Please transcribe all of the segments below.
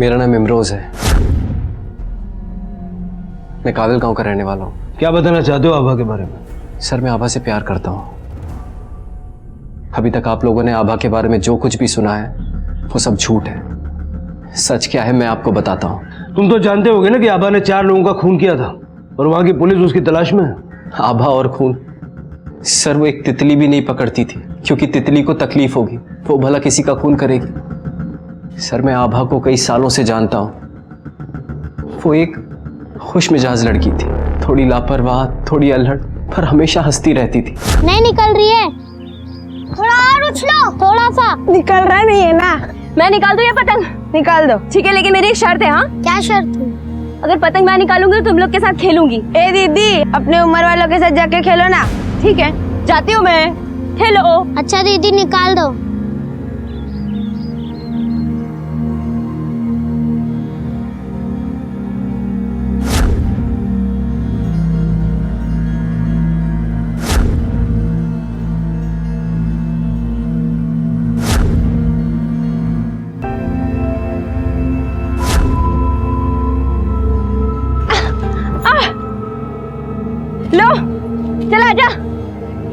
मेरा नाम इमरोज है। मैं काबिल गांव का रहने वाला हूँ। क्या बताना चाहते हो आभा के बारे में? सर, मैं आभा से प्यार करता हूँ। अभी तक आप लोगों ने आभा के बारे में जो कुछ भी सुना है वो सब झूठ है। सच क्या है मैं आपको बताता हूँ। तुम तो जानते होगे ना कि आभा ने 4 लोगों का खून किया था और वहां की पुलिस उसकी तलाश में है। आभा और खून? सर, वो एक तितली भी नहीं पकड़ती थी, क्योंकि तितली को तकलीफ होगी, वो भला किसी का खून करेगी। सर, मैं आभा को कई सालों से जानता हूँ। वो एक खुश मिजाज लड़की थी, थोड़ी लापरवाह, थोड़ी अल्हड़, पर हमेशा हंसती रहती थी। नहीं निकल रही है, थोड़ा और उछलो, थोड़ा सा। निकल रहा नहीं है ना? मैं निकाल दूं ये पतंग? निकाल दो। ठीक है, लेकिन मेरी एक शर्त है। हाँ, क्या शर्त है? अगर पतंग मैं निकालूंगी तो तुम लोग के साथ खेलूंगी। ए दीदी, अपने उम्र वालों के साथ जाके खेलो ना। ठीक है, जाती हूँ मैं। खेलो। अच्छा दीदी, निकाल दो। लो, चलो आजा,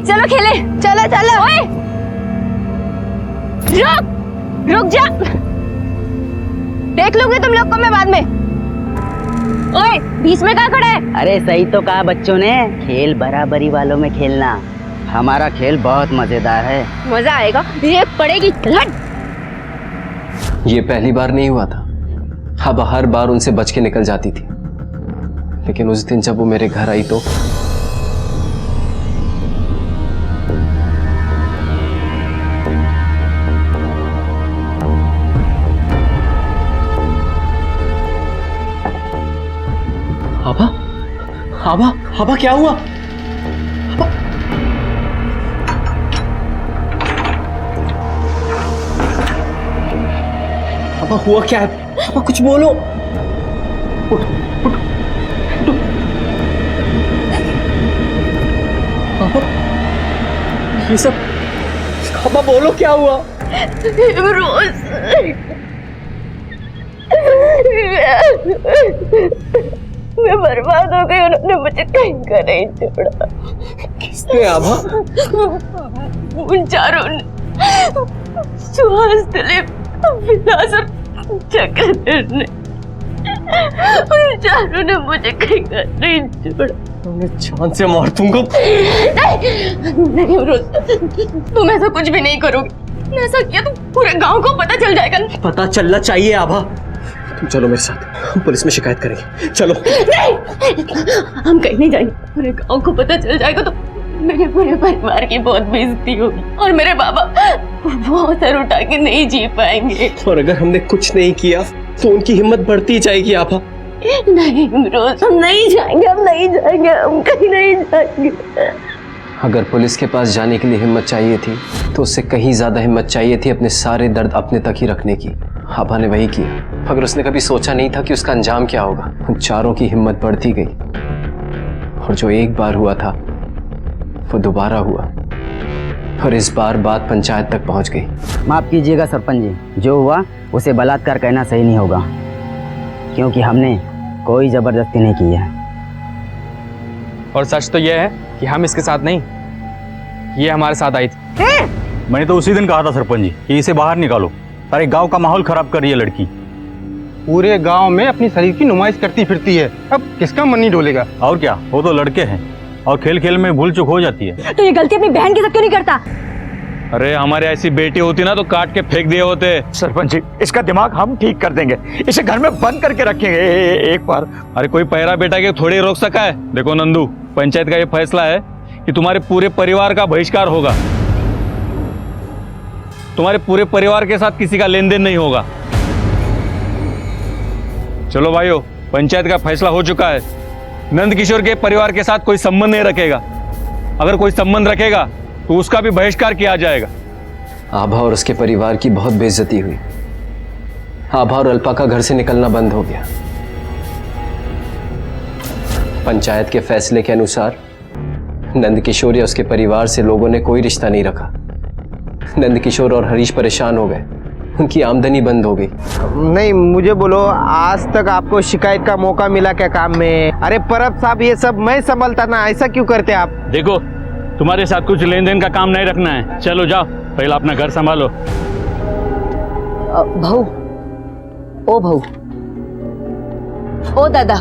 चलो खेले। चलो चलो। ओए, रुक, रुक जा। देख लूंगी तुम लोग को मैं बाद में। ओए, बीच में कहाँ खड़ा है? अरे सही तो कहा बच्चों ने, खेल बराबरी वालों में खेलना। हमारा खेल बहुत मजेदार है। मजा आएगा, ये पड़ेगी। ये पहली बार नहीं हुआ था। अब हर बार उनसे बच के निकल जाती थी, लेकिन उस दिन जब वो मेरे घर आई तो आभा, आभा, आभा क्या हुआ? आभा हुआ क्या है? आभा कुछ बोलो। उठ, उठ, उठ। आभा, ये सब, आभा बोलो क्या हुआ? मैं बर्बाद हो गई, उन्होंने मुझे कहीं का नहीं छोड़ा। किसने आभा? उन चारों ने, सुहास, दिलीप, विलास और चक्रधर ने, उन चारों ने मुझे कहीं का नहीं छोड़ा। मैं जान से मार दूंगा। नहीं रोज, तुम ऐसा कुछ भी नहीं करोगे। ऐसा किया तो पूरे गांव को पता चल जाएगा। पता चलना चाहिए आभा। तुम चलो मेरे साथ, हम पुलिस में शिकायत करेंगे। चलो। नहीं, हम कहीं नहीं जाएंगे। पूरे गांव को पता चल जाएगा तो मेरे पूरे परिवार की बहुत बेइज्जती होगी और मेरे बाबा वो सर उठा के नहीं जी पाएंगे। और अगर हमने कुछ नहीं किया तो उनकी हिम्मत बढ़ती जाएगी आभा। नहीं रोज, हम नहीं जाएंगे, हम नहीं जाएंगे, हम कहीं नहीं जाएंगे। अगर पुलिस के पास जाने के लिए हिम्मत चाहिए थी तो उससे कहीं ज्यादा हिम्मत चाहिए थी अपने सारे दर्द अपने तक ही रखने की। आभा ने वही किया, मगर उसने कभी सोचा नहीं था कि उसका अंजाम क्या होगा। उन चारों की हिम्मत बढ़ती गई और जो एक बार हुआ था वो दोबारा हुआ, और इस बार बात पंचायत तक पहुंच गई। माफ कीजिएगा सरपंच जी, जो हुआ उसे बलात्कार कहना सही नहीं होगा, क्योंकि हमने कोई जबरदस्ती नहीं की है। और सच तो यह है कि हम इसके साथ नहीं, ये हमारे साथ आई थी। मैंने तो उसी दिन कहा था सरपंच जी कि इसे बाहर निकालो, सारे गांव का माहौल खराब कर रही है लड़की। पूरे गांव में अपनी शरीर की नुमाइश करती फिरती है, अब किसका मन नहीं डोलेगा। और क्या, वो तो लड़के हैं और खेल खेल में भूल चूक हो जाती है। तो ये गलती अपनी बहन के साथ क्यों नहीं करता? अरे हमारे ऐसी बेटी होती ना तो काट के फेंक दिए होते। सरपंच जी, इसका दिमाग हम ठीक कर देंगे, इसे घर में बंद करके रखेंगे एक बार। अरे कोई पैरा बेटा के थोड़ी रोक सका है। देखो नंदू, पंचायत का ये फैसला है कि तुम्हारे पूरे परिवार का बहिष्कार होगा। तुम्हारे पूरे परिवार के साथ किसी का लेन देन नहीं होगा। चलो भाइयों, पंचायत का फैसला हो चुका है। नंद किशोर के परिवार के साथ कोई संबंध नहीं रखेगा। अगर कोई संबंध रखेगा तो उसका भी बहिष्कार किया जाएगा। आभा और उसके परिवार की बहुत बेइज्जती हुई। आभा और अल्पा का घर से निकलना बंद हो गया। पंचायत के फैसले के अनुसार नंद किशोर या उसके परिवार से लोगों ने कोई रिश्ता नहीं रखा। नंद किशोर और हरीश परेशान हो गए उनकी आमदनी बंद हो गई। नहीं मुझे बोलो, आज तक आपको शिकायत का मौका मिला क्या काम में? अरे परब साहब, ये सब मैं संभलता ना, ऐसा क्यों करते आप? देखो, तुम्हारे साथ कुछ लेन देन का काम नहीं रखना है। चलो जाओ, पहले अपना घर संभालो। भाऊ, ओ भाऊ, ओ दादा,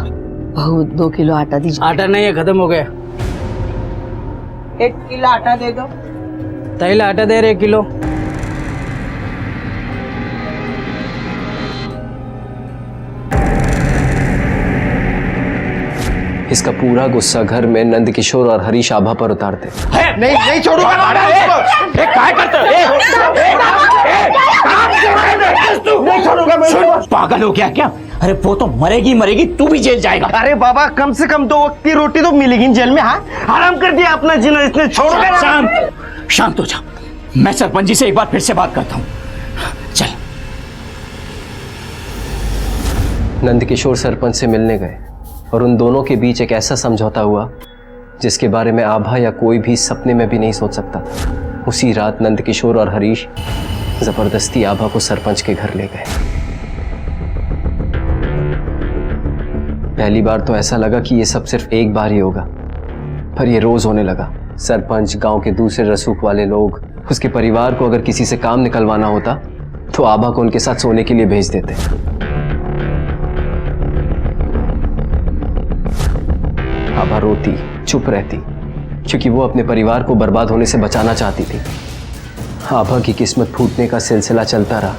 भाऊ 2 किलो आटा दीजिए। आटा नहीं है, खत्म हो गया। 1 किलो आटा दे दो। तैला आटा दे रहे 1 किलो। इसका पूरा गुस्सा घर में नंद किशोर और हरीश आभा पर उतारते। नहीं नहीं छोड़ूंगा नहीं छोड़ूंगा मैं। पागल हो गया क्या? अरे वो तो मरेगी मरेगी, तू भी जेल जाएगा। अरे बाबा, कम से कम 2 वक्त की रोटी तो मिलेगी जेल में। हाँ, आराम कर दिया अपना जीना इसने। छोड़ शांत शांत हो जा, मैं सरपंच जी से एक बार फिर से बात करता हूँ। चल। नंद किशोर सरपंच से मिलने गए और उन दोनों के बीच एक ऐसा समझौता हुआ जिसके बारे में आभा या कोई भी सपने में भी नहीं सोच सकता था। उसी रात नंद किशोर और हरीश जबरदस्ती आभा को सरपंच के घर ले गए। पहली बार तो ऐसा लगा कि ये सब सिर्फ एक बार ही होगा, पर ये रोज होने लगा। सरपंच, गांव के दूसरे रसूख वाले लोग, उसके परिवार को अगर किसी से काम निकलवाना होता तो आभा को उनके साथ सोने के लिए भेज देते। आभा रोती, चुप रहती, क्योंकि वो अपने परिवार को बर्बाद होने से बचाना चाहती थी। आभा की किस्मत फूटने का सिलसिला चलता रहा।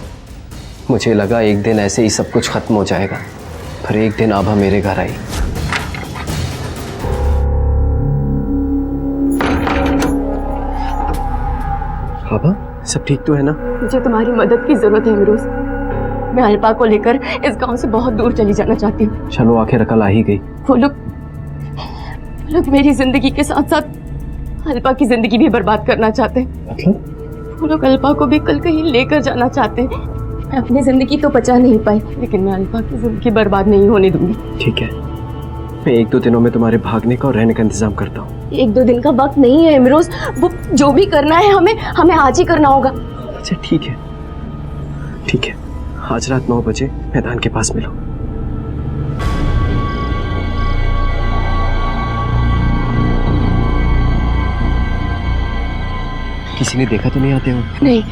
मुझे लगा एक दिन ऐसे ही सब कुछ खत्म हो जाएगा, पर एक दिन आभा मेरे घर आई। आभा, सब ठीक तो है ना? मुझे तुम्हारी मदद की जरूरत है अमरोज। मैं अल्पा को लेकर इस गांव से बहुत दूर चली जाना चाहती हूँ। चलो, आखिर अकल आ ही गई। वो लोग मेरी जिंदगी के साथ साथ अल्पा की जिंदगी भी बर्बाद करना चाहते हैं। मतलब? वो लोग अल्पा को भी कल कहीं लेकर जाना चाहते हैं। मैं अपनी जिंदगी तो बचा नहीं पाई, लेकिन मैं अल्पा की जिंदगी बर्बाद नहीं होने दूंगी। ठीक है, मैं 1-2 दिनों में तुम्हारे भागने का और रहने का इंतजाम करता हूँ। 1-2 दिन का वक्त नहीं है इमरोज, वो जो भी करना है हमें आज ही करना होगा। अच्छा ठीक है, ठीक है, आज रात 9 बजे मैदान के पास मिलो। किसी ने देखा तो नहीं आते हो? नहीं।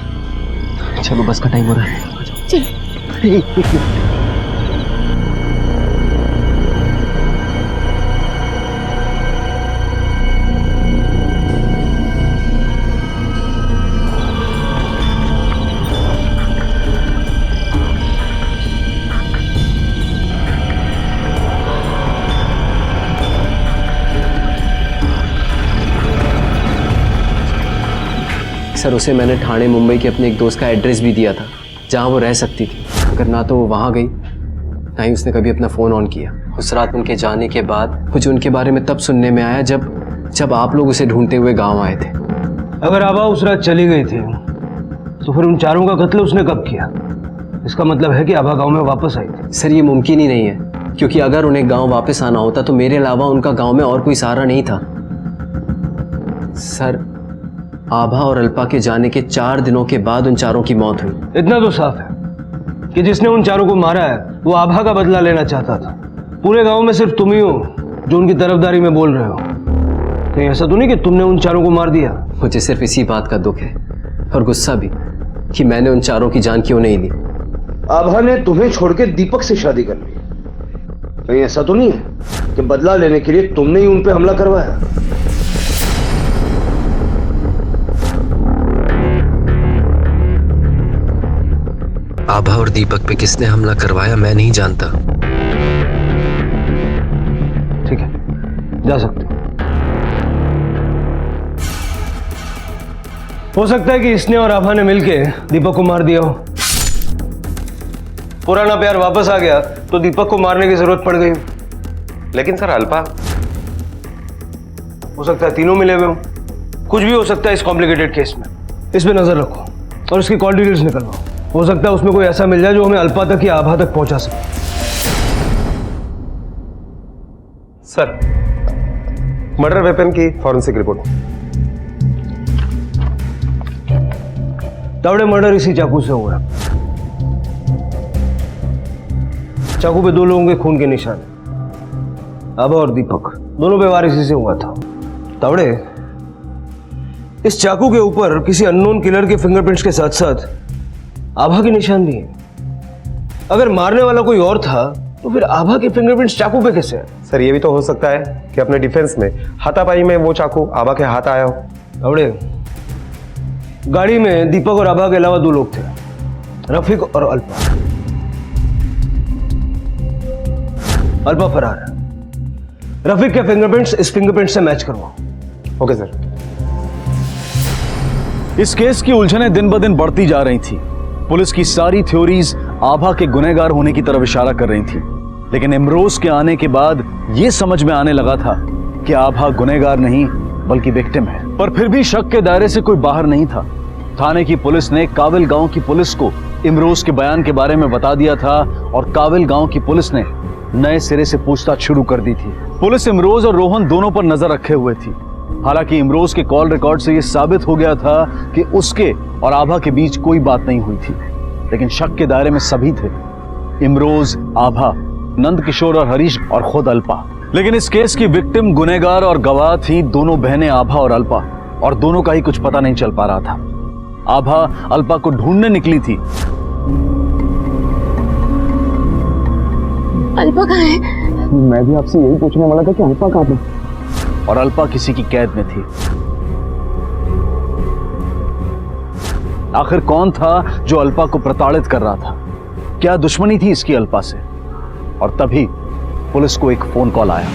चलो, बस का टाइम हो रहा है। चलो। सर, उसे मैंने ठाणे मुंबई के अपने एक दोस्त का एड्रेस भी दिया था जहां वो रह सकती थी, अगर ना तो वो वहां गई, ना ही उसने कभी अपना फ़ोन ऑन किया। उस रात उनके जाने के बाद मुझे उनके बारे में तब सुनने में आया जब आप लोग उसे ढूंढते हुए गांव आए थे। अगर आभा उस रात चली गई थी तो फिर उन चारों का कत्ल उसने कब किया? इसका मतलब है कि आभा गांव में वापस आई थी। सर, ये मुमकिन ही नहीं है, क्योंकि अगर उन्हें गांव वापस आना होता तो मेरे अलावा उनका गांव में और कोई सहारा नहीं था। सर, आभा और अल्पा के जाने के 4 दिनों के बाद उन चारों की मौत हुई। इतना तो साफ है कि जिसने उन चारों को मारा है वो आभा का बदला लेना चाहता था। पूरे गांव में सिर्फ तुम ही हो जो उनकी तरफदारी में बोल रहे हो। कहीं ऐसा तो नहीं कि तुमने उन चारों को मार दिया? मुझे सिर्फ इसी बात का दुख है और गुस्सा भी कि मैंने उन चारों की जान क्यों नहीं ली। आभा ने तुम्हें छोड़ के दीपक से शादी कर ली। कहीं ऐसा तो नहीं है कि बदला लेने के लिए तुमने ही उन पे हमला करवाया? आभा और दीपक पे किसने हमला करवाया मैं नहीं जानता। ठीक है, जा सकते हो सकता है कि इसने और आभा ने मिलके दीपक को मार दिया हो। पुराना प्यार वापस आ गया तो दीपक को मारने की जरूरत पड़ गई। लेकिन सर, अल्पा, हो सकता है तीनों मिले हुए हो। कुछ भी हो सकता है इस कॉम्प्लिकेटेड केस में। इस पे नजर रखो और इसकी कॉल डिटेल्स निकलवाओ। हो सकता है उसमें कोई ऐसा मिल जाए जो हमें अल्पा तक या आभा तक पहुंचा सके। सर, मर्डर वेपन की फॉरेंसिक रिपोर्ट। तावड़े मर्डर इसी चाकू से हुआ है। चाकू पे 2 लोगों के खून के निशान हैं, आभा और दीपक, दोनों पे वार इसी से हुआ था। तावड़े, इस चाकू के ऊपर किसी अननोन किलर के फिंगरप्रिंट्स के साथ साथ आभा के निशान भी हैं। अगर मारने वाला कोई और था तो फिर आभा के फिंगरप्रिंट्स चाकू पे कैसे हैं? सर ये भी तो हो सकता है कि अपने डिफेंस में हाथापाई में वो चाकू आभा के हाथ आया हो। तावड़े, गाड़ी में दीपक और आभा के अलावा 2 लोग थे, रफीक और अल्पा। अल्पा फरार है। रफीक के फिंगरप्रिंट्स इस फिंगरप्रिंट से मैच करवाओ। Okay sir. इस केस की उलझनें दिन ब दिन बढ़ती जा रही थी। पुलिस की सारी थ्योरीज आभा के गुनहगार होने की तरफ इशारा कर रही थी, लेकिन इमरोज के आने के बाद यह समझ में आने लगा था कि आभा गुनहगार नहीं बल्कि विक्टिम है। पर फिर भी शक के दायरे से कोई बाहर नहीं था। थाने की पुलिस ने काबिल गांव की पुलिस को इमरोज के बयान के बारे में बता दिया था और काबिल गांव की पुलिस ने नए सिरे से पूछताछ शुरू कर दी थी। पुलिस इमरोज और रोहन दोनों पर नजर रखे हुए थी। हालांकि इमरोज के कॉल रिकॉर्ड से यह साबित हो गया था कि उसके और आभा के बीच कोई बात नहीं हुई थी, लेकिन शक के दायरे में सभी थे, इमरोज, आभा, नंद किशोर और हरीश और खुद अल्पा। लेकिन इस केस की विक्टिम, गुनहगार और गवाह थी दोनों बहनें आभा और अल्पा, और दोनों का ही कुछ पता नहीं चल पा रहा था। आभा अल्पा को ढूंढने निकली थी। अल्पा कहाँ है? मैं भी आपसे यही पूछने वाला था कि अल्पा कहाँ पे? और अल्पा किसी की कैद में थी। आखिर कौन था जो अल्पा को प्रताड़ित कर रहा था? क्या दुश्मनी थी इसकी अल्पा से? और तभी पुलिस को एक फोन कॉल आया।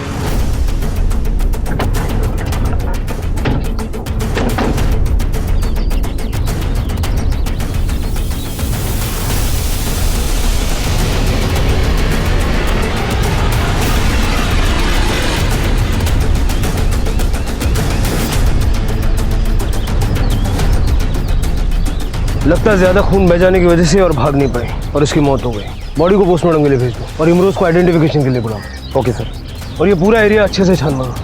लगता है ज्यादा खून बह जाने की वजह से और भाग नहीं पाई और इसकी मौत हो गई। बॉडी को पोस्टमार्टम के लिए भेज दो और इमरोज को आइडेंटिफिकेशन के लिए बुलाओ। Okay sir. और ये पूरा एरिया अच्छे से छान मारो।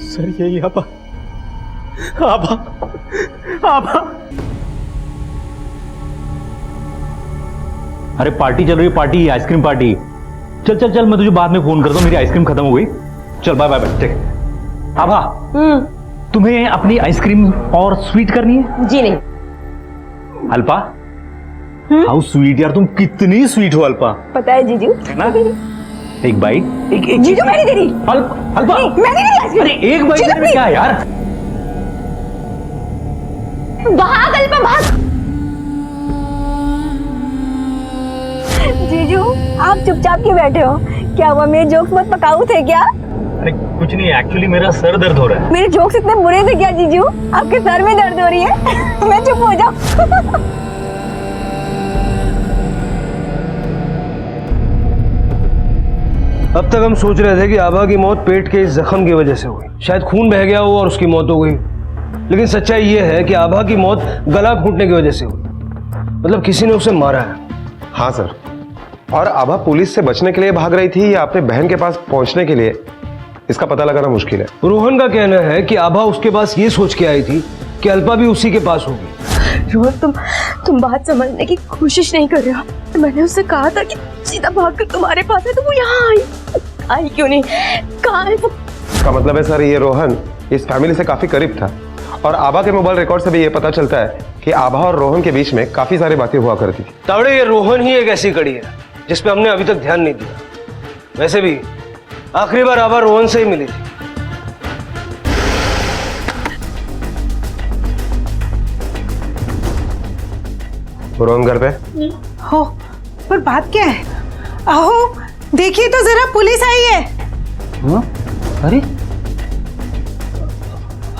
सर यही आभा, आभा, आभा। अरे पार्टी चल रही है, पार्टी, आइसक्रीम पार्टी। चल चल चल, मैं तुझे बाद में फोन करता हूँ, मेरी आइसक्रीम खत्म हो गई। चल बाय बाय बाय। ठीक। आभा, तुम्हें अपनी आइसक्रीम और स्वीट करनी है? जी नहीं। अल्पा, हाउ स्वीट यार, तुम कितनी स्वीट हो अल्पा। पता है जीजू, है ना? एक बाइट। एक जीजू मैंने दे दी। अल्पा, मैंने नहीं दी। अरे एक बाइट में क्या यार? भाग अल्पा भाग। जीजू आप चुपचाप क्यों बैठे हो? क्या हुआ, मेरे जोक्स बहुत पकाऊ थे क्या? अरे कुछ नहीं, एक्चुअली मेरा सर दर्द हो रहा है। मेरे जोक्स इतने बुरे थे क्या जीजू? आपके सर में दर्द हो रही है? मैं चुप हो जाऊं? अब तक हम सोच रहे थे कि आभा की मौत पेट के इस जख्म की वजह से हुई, शायद खून बह गया हो और उसकी मौत हो गई। लेकिन सच्चाई यह है कि आभा की मौत गला घूंटने की वजह से हुई, मतलब किसी ने उसे मारा है। हाँ सर। और आभा पुलिस से बचने के लिए भाग रही थी या अपने बहन के पास पहुंचने के लिए, इसका पता लगाना मुश्किल है। रोहन का कहना है कि आभा उसके पास ये सोच के आई थी कि अल्पा भी उसी के पास होगी। रोहन, तुम बात समझने की कोशिश नहीं कर रहे हो। मैंने उससे कहा था कि सीधा भागकर तुम्हारे पास है, तो वो यहाँ आई क्यों नहीं? कहाँ है वो? इसका मतलब है सर, ये रोहन इस फैमिली से काफी करीब था और आभा के मोबाइल रिकॉर्ड से भी ये पता चलता है कि आभा और रोहन के बीच में काफी सारी बातें हुआ करती थी। तावड़े, ये रोहन ही एक ऐसी कड़ी है जिस पे हमने अभी तक ध्यान नहीं दिया। वैसे भी आखिरी बार आभा रोहन से ही मिली थी। रोहन घर पे हो, पर बात क्या है? आओ देखिए तो जरा, पुलिस आई है। हाँ? अरे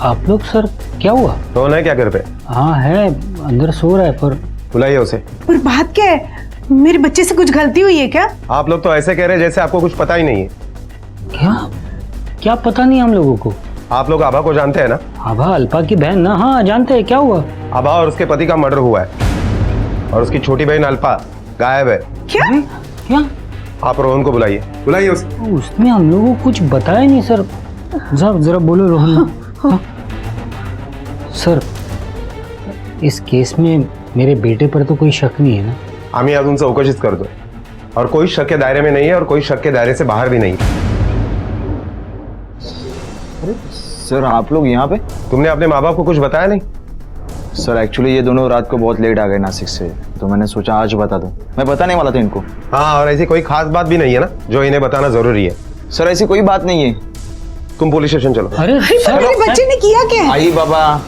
आप लोग सर, क्या हुआ? रोहन है क्या घर पे? हाँ है, अंदर सो रहा है। पर बुलाइए उसे। पर बात क्या है? मेरे बच्चे से कुछ गलती हुई है क्या? आप लोग तो ऐसे कह रहे हैं जैसे आपको कुछ पता ही नहीं है। क्या क्या पता नहीं हम लोगों को। आप लोग आभा को जानते हैं ना? आभा अल्पा की बहन ना? हाँ जानते हैं। क्या हुआ? आभा और उसके पति का मर्डर हुआ है और उसकी छोटी बहन अल्पा गायब है। क्या? क्या? आप रोहन को बुलाइए, बुलाइए उसे। उसने हम लोगों को कुछ बताया नहीं सर। जरा बोलो रोहन। सर, इस केस में मेरे बेटे पर तो कोई शक नहीं है ना? आम्ही अजून चौकशीच करतोय और कोई शक के दायरे में नहीं है और कोई शक के दायरे से बाहर भी नहीं। सर आप लोग यहाँ पे? तुमने अपने माँ बाप को कुछ बताया नहीं? सर एक्चुअली ये दोनों रात को बहुत लेट आ गए नासिक से, तो मैंने सोचा आज बता दूं। मैं बताने वाला था इनको। हाँ, और ऐसी कोई खास बात भी नहीं है ना जो इन्हें बताना जरूरी है? सर ऐसी कोई बात नहीं है। तुम पुलिस स्टेशन चलो। अरे बच्चे ने किया क्या? आई बाबा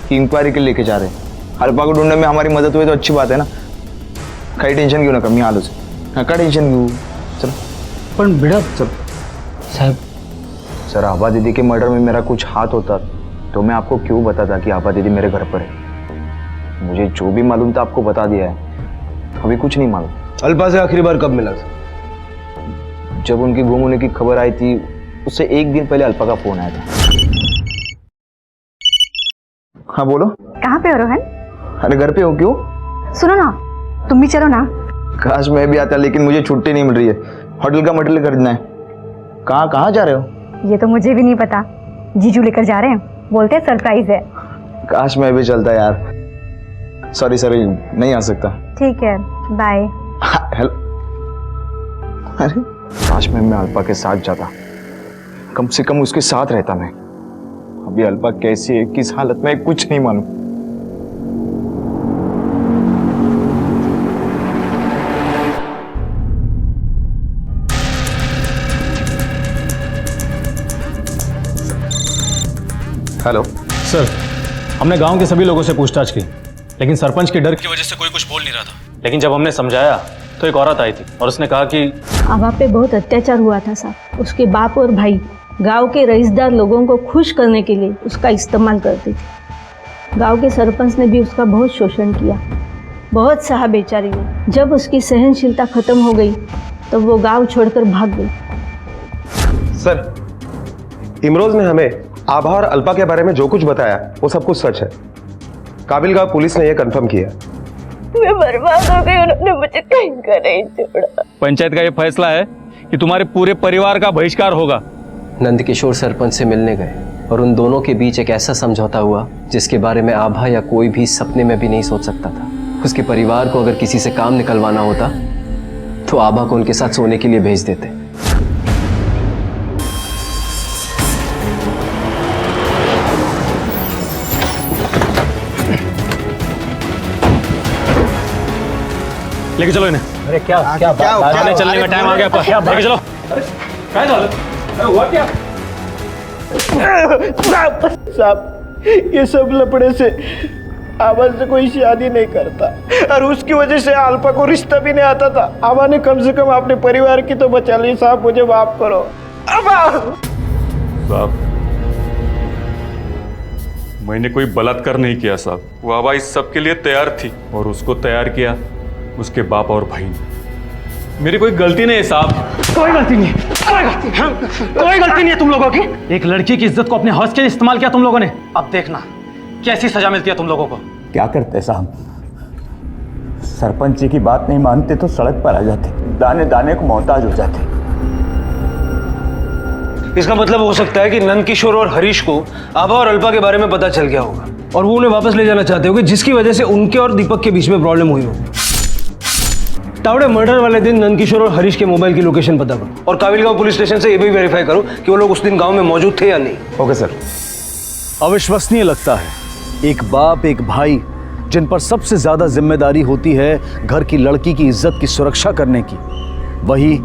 की इंक्वायरी के लिए लेके जा रहे हैं। अल्पा को ढूंढने में हमारी मदद हुई तो अच्छी बात है ना। काही टेंशन घेऊ नका, मी आलो से। नका टेंशन घेऊ, चलो। पण बेटा साहब, सर आभा दीदी के मर्डर में मेरा कुछ हाथ होता तो मैं आपको क्यों बताता कि आभा दीदी मेरे घर पर है। मुझे जो भी मालूम था आपको बता दिया है, अभी कुछ नहीं मालूम। अल्पा से आखिरी बार कब मिला था? जब उनकी गुम होने की खबर आई थी उससे एक दिन पहले अल्पा का फोन आया था। हाँ बोलो। कहाँ पे हो रोहन? अरे घर पे हो। क्यों? सुनो ना, तुम भी चलो ना। काश मैं भी आता, लेकिन मुझे छुट्टी नहीं मिल रही है। होटल का मटेरियल खरीदना है। कहाँ जा रहे हो? ये तो मुझे भी नहीं पता, जीजू लेकर जा रहे हैं, बोलते हैं सरप्राइज है। काश मैं भी चलता यार। सॉरी नहीं आ सकता। ठीक है, बाय। हेलो। अरे काश मैं अल्पा के साथ जाता, कम से कम उसके साथ रहता मैं। अभी अल्पा कैसी है, किस हालत में, कुछ नहीं मालूम। हेलो सर, हमने गांव के सभी लोगों से पूछताछ की, लेकिन सरपंच के डर की वजह से कोई कुछ बोल नहीं रहा था। लेकिन जब हमने समझाया तो एक औरत आई थी और उसने कहा कि आभा पे बहुत अत्याचार हुआ था साहब। उसके बाप और भाई गांव के रईसदार लोगों को खुश करने के लिए उसका इस्तेमाल करते थे। गांव के सरपंच ने भी उसका बहुत शोषण किया, बहुत सहा बेचारी ने। जब उसकी सहनशीलता खत्म हो गई तो वो गांव छोड़कर भाग गई। सर, इमरोज ने हमें आभा और अल्पा के बारे में जो कुछ बताया वो सब कुछ सच है। काबिलगांव पुलिस ने यह कंफर्म किया। मैं बर्बाद हो गई, उन्होंने मुझे कहीं का नहीं छोड़ा। पंचायत का ये फैसला है कि तुम्हारे पूरे परिवार का बहिष्कार होगा। नंदकिशोर सरपंच से मिलने गए और उन दोनों के बीच एक ऐसा समझौता हुआ जिसके बारे में आभा या कोई भी सपने में भी नहीं सोच सकता था। उसके परिवार को अगर किसी से काम निकलवाना होता तो आभा को उनके साथ सोने के लिए भेज देते। लेके चलो इन्हें। अरे क्या चलने का टाइम आ गया। लेके चलो। हुआ क्या? साहब, ये सब लफड़े से आभा से कोई शादी नहीं करता और उसकी वजह से अल्पा को रिश्ता भी नहीं आता था। आभा ने कम से कम अपने परिवार की तो बचा ली। साहब मुझे माफ करो। साहब, मैंने कोई बलात्कार नहीं किया साहब। वो आभा इस सब के लिए तैयार थी और उसको तैयार किया उसके बाप और भाई ने। मेरी कोई गलती नहीं है साहब। कोई गलती नहीं, कोई गलती नहीं है तुम लोगों की। एक लड़की की इज्जत को अपने हौस के लिए इस्तेमाल किया तुम लोगों ने। अब देखना कैसी सजा मिलती है तुम लोगों को। क्या करते साहब, सरपंच जी की बात नहीं मानते तो सड़क पर आ जाते, दाने दाने को मोहताज हो जाते। इसका मतलब हो सकता है कि नंदकिशोर और हरीश को आभा और अल्पा के बारे में पता चल गया होगा और वो उन्हें वापस ले जाना चाहते होंगे, जिसकी वजह से उनके और दीपक के बीच में प्रॉब्लम हुई होगी। तावड़े, मर्डर वाले दिन नंदकिशोर और हरीश के मोबाइल की लोकेशन पता करो और काबिलगांव पुलिस स्टेशन से ये भी वेरीफाई करो कि वो लोग उस दिन गांव में मौजूद थे या नहीं। Okay sir. अविश्वसनीय लगता है, एक बाप एक भाई जिन पर सबसे ज्यादा जिम्मेदारी होती है घर की लड़की की इज्जत की सुरक्षा करने की, वही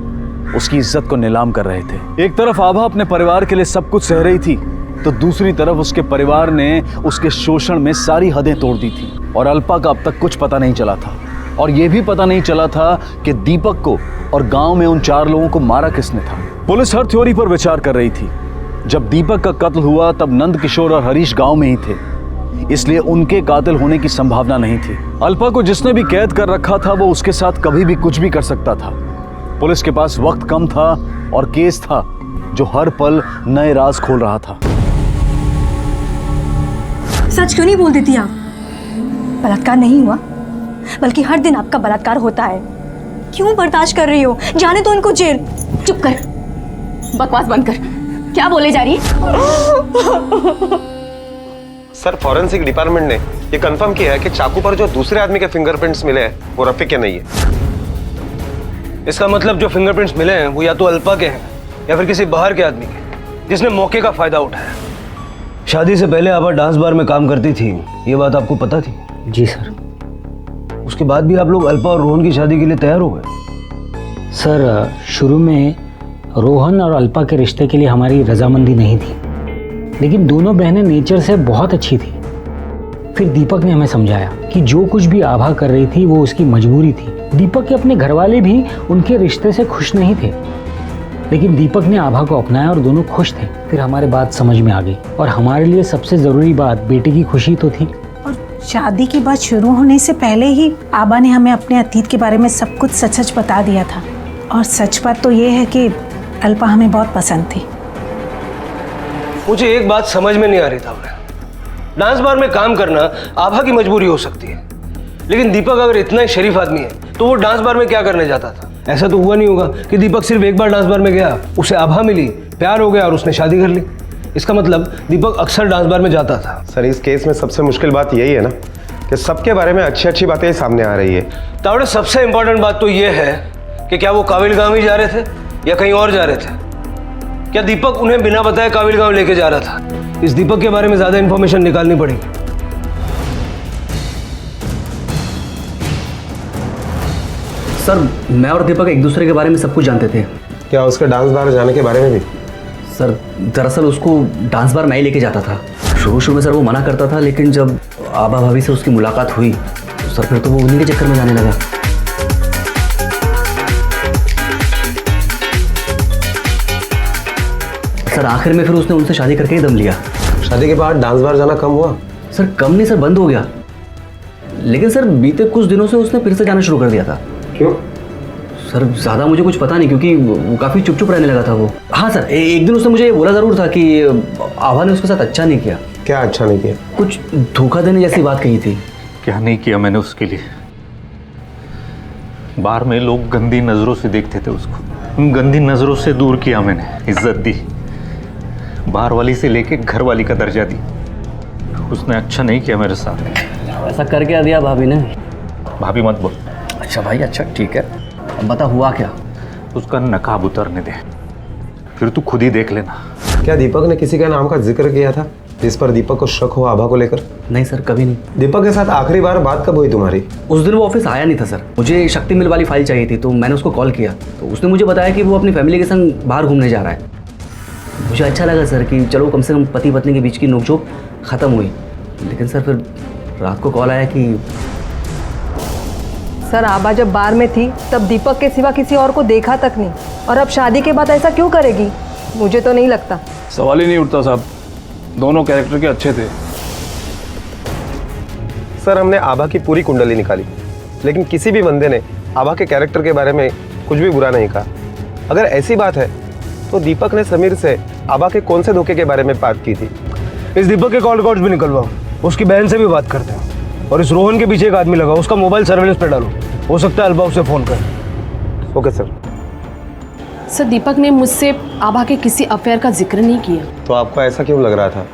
उसकी इज्जत को नीलाम कर रहे थे। एक तरफ आभा अपने परिवार के लिए सब कुछ सह रही थी तो दूसरी तरफ उसके परिवार ने उसके शोषण में सारी हदें तोड़ दी थी और अल्पा का अब तक कुछ पता नहीं चला था। और यह भी पता नहीं चला था कि दीपक को और गांव में उन 4 लोगों को मारा किसने था। पुलिस हर थ्योरी पर विचार कर रही थी। जब दीपक का कत्ल हुआ तब नंदकिशोर और हरीश गांव में ही थे, इसलिए उनके कातिल होने की संभावना नहीं थी। अल्पा को जिसने भी कैद कर रखा था वो उसके साथ कभी भी कुछ भी कर सकता था। पुलिस के पास वक्त कम था और केस था जो हर पल नए राज खोल रहा था। सच क्यों नहीं बोल देती आप? बलात्कार नहीं हुआ, बल्कि हर दिन आपका बलात्कार होता है। क्यों बर्दाश्त कर रही हो? जाने तो इनको जेल। चुप कर, बकवास बंद कर। क्या बोले जा रही है? सर फॉरेंसिक डिपार्टमेंट ने ये कंफर्म किया है कि चाकू पर जो दूसरे आदमी के फिंगरप्रिंट्स मिले हैं वो रफीक के नहीं है। इसका मतलब जो फिंगरप्रिंट्स मिले हैं वो या तो अल्पा के हैं या फिर किसी बाहर के आदमी के, जिसने मौके का फायदा उठाया। शादी से पहले आभा डांस बार में काम करती थी, ये बात आपको पता थी? जी सर। उसके बाद भी आप लोग अल्पा और रोहन की शादी के लिए तैयार हो गए? सर शुरू में रोहन और अल्पा के रिश्ते के लिए हमारी रजामंदी नहीं थी, लेकिन दोनों बहनें नेचर से बहुत अच्छी थी। फिर दीपक ने हमें समझाया कि जो कुछ भी आभा कर रही थी वो उसकी मजबूरी थी। दीपक के अपने घरवाले भी उनके रिश्ते से खुश नहीं थे, लेकिन दीपक ने आभा को अपनाया और दोनों खुश थे। फिर हमारे बात समझ में आ गई और हमारे लिए सबसे ज़रूरी बात बेटे की खुशी तो थी। और शादी की बात शुरू होने से पहले ही आभा ने हमें अपने अतीत के बारे में सब कुछ सच सच बता दिया था। और सच बात तो ये है कि अल्पा हमें बहुत पसंद थी। मुझे एक बात समझ में नहीं आ रही था। डांस बार में काम करना आभा की मजबूरी हो सकती है, लेकिन दीपक अगर इतना ही शरीफ आदमी है तो वो डांस बार में क्या करने जाता था? ऐसा तो हुआ नहीं होगा कि दीपक सिर्फ एक बार डांस बार में गया, उसे आभा मिली, प्यार हो गया और उसने शादी कर ली। इसका मतलब दीपक अक्सर डांस बार में जाता था। सर इस केस में सबसे मुश्किल बात यही है ना कि सबके बारे में अच्छी अच्छी बातें सामने आ रही है। तावड़े सबसे इंपॉर्टेंट बात तो ये है कि क्या वो काबिल गांव ही जा रहे थे या कहीं और जा रहे थे? क्या दीपक उन्हें बिना बताए काबिल गांव लेके जा रहा था? इस दीपक के बारे में ज्यादा इंफॉर्मेशन निकालनी पड़ेगी। सर मैं और दीपक एक दूसरे के बारे में सब कुछ जानते थे। क्या उसके डांस बार जाने के बारे में भी? सर दरअसल उसको डांस बार मैं ही लेके जाता था। शुरू में सर वो मना करता था, लेकिन जब आभा भाभी से उसकी मुलाकात हुई तो सर फिर तो वो उन्हीं के चक्कर में जाने लगा। सर आखिर में फिर उसने उनसे शादी करके ही दम लिया। शादी के बाद डांस बार जाना कम हुआ? सर कम नहीं सर, बंद हो गया। लेकिन सर बीते कुछ दिनों से उसने फिर से जाना शुरू कर दिया था। क्यों? सर ज़्यादा मुझे कुछ पता नहीं, क्योंकि वो काफ़ी चुप चुप रहने लगा था वो। हाँ सर एक दिन उसने मुझे ये बोला ज़रूर था कि आभा ने उसके साथ अच्छा नहीं किया। क्या अच्छा नहीं किया? कुछ धोखा देने जैसी बात कही थी। क्या नहीं किया मैंने उसके लिए? बाहर में लोग गंदी नज़रों से देखते थे उसको, उन गंदी नज़रों से दूर किया मैंने, इज्जत दी, बाहर वाली से लेके घर वाली का दर्जा दी। उसने अच्छा नहीं किया मेरे साथ। ऐसा कर क्या दिया भाभी ने? भाभी मत बोल। अच्छा भाई अच्छा ठीक है, अब बता हुआ क्या? उसका नकाब उतरने दे, फिर तू खुद ही देख लेना। क्या दीपक ने किसी का नाम का जिक्र किया था जिस पर दीपक को शक हो आभा को लेकर? नहीं सर कभी नहीं। दीपक के साथ आखिरी बार बात कब हुई तुम्हारी? उस दिन वो ऑफिस आया नहीं था सर। मुझे शक्ति मिल वाली फाइल चाहिए थी तो मैंने उसको कॉल किया, तो उसने मुझे बताया कि वो अपनी फैमिली के संग बाहर घूमने जा रहा है। मुझे अच्छा लगा सर कि चलो कम से कम पति पत्नी के बीच की नोकझोंक ख़त्म हुई। लेकिन सर फिर रात को कॉल आया कि सर आभा जब बार में थी तब दीपक के सिवा किसी और को देखा तक नहीं, और अब शादी के बाद ऐसा क्यों करेगी? मुझे तो नहीं लगता। सवाल ही नहीं उठता साहब, दोनों कैरेक्टर के अच्छे थे। सर हमने आभा की पूरी कुंडली निकाली, लेकिन किसी भी बंदे ने आभा के कैरेक्टर के बारे में कुछ भी बुरा नहीं कहा। अगर ऐसी बात है तो दीपक ने समीर से आभा के कौन से धोखे के बारे में बात की थी? इस दीपक के कॉल रिकॉर्ड्स भी निकलवाओ, उसकी बहन से भी बात करते हैं, और इस रोहन के पीछे एक आदमी लगा, उसका मोबाइल सर्वेलेंस पे डालो, हो सकता है अल्पा उसे फोन करे। Okay sir. सर दीपक ने मुझसे आभा के किसी अफेयर का जिक्र नहीं किया। तो आपको ऐसा क्यों लग रहा था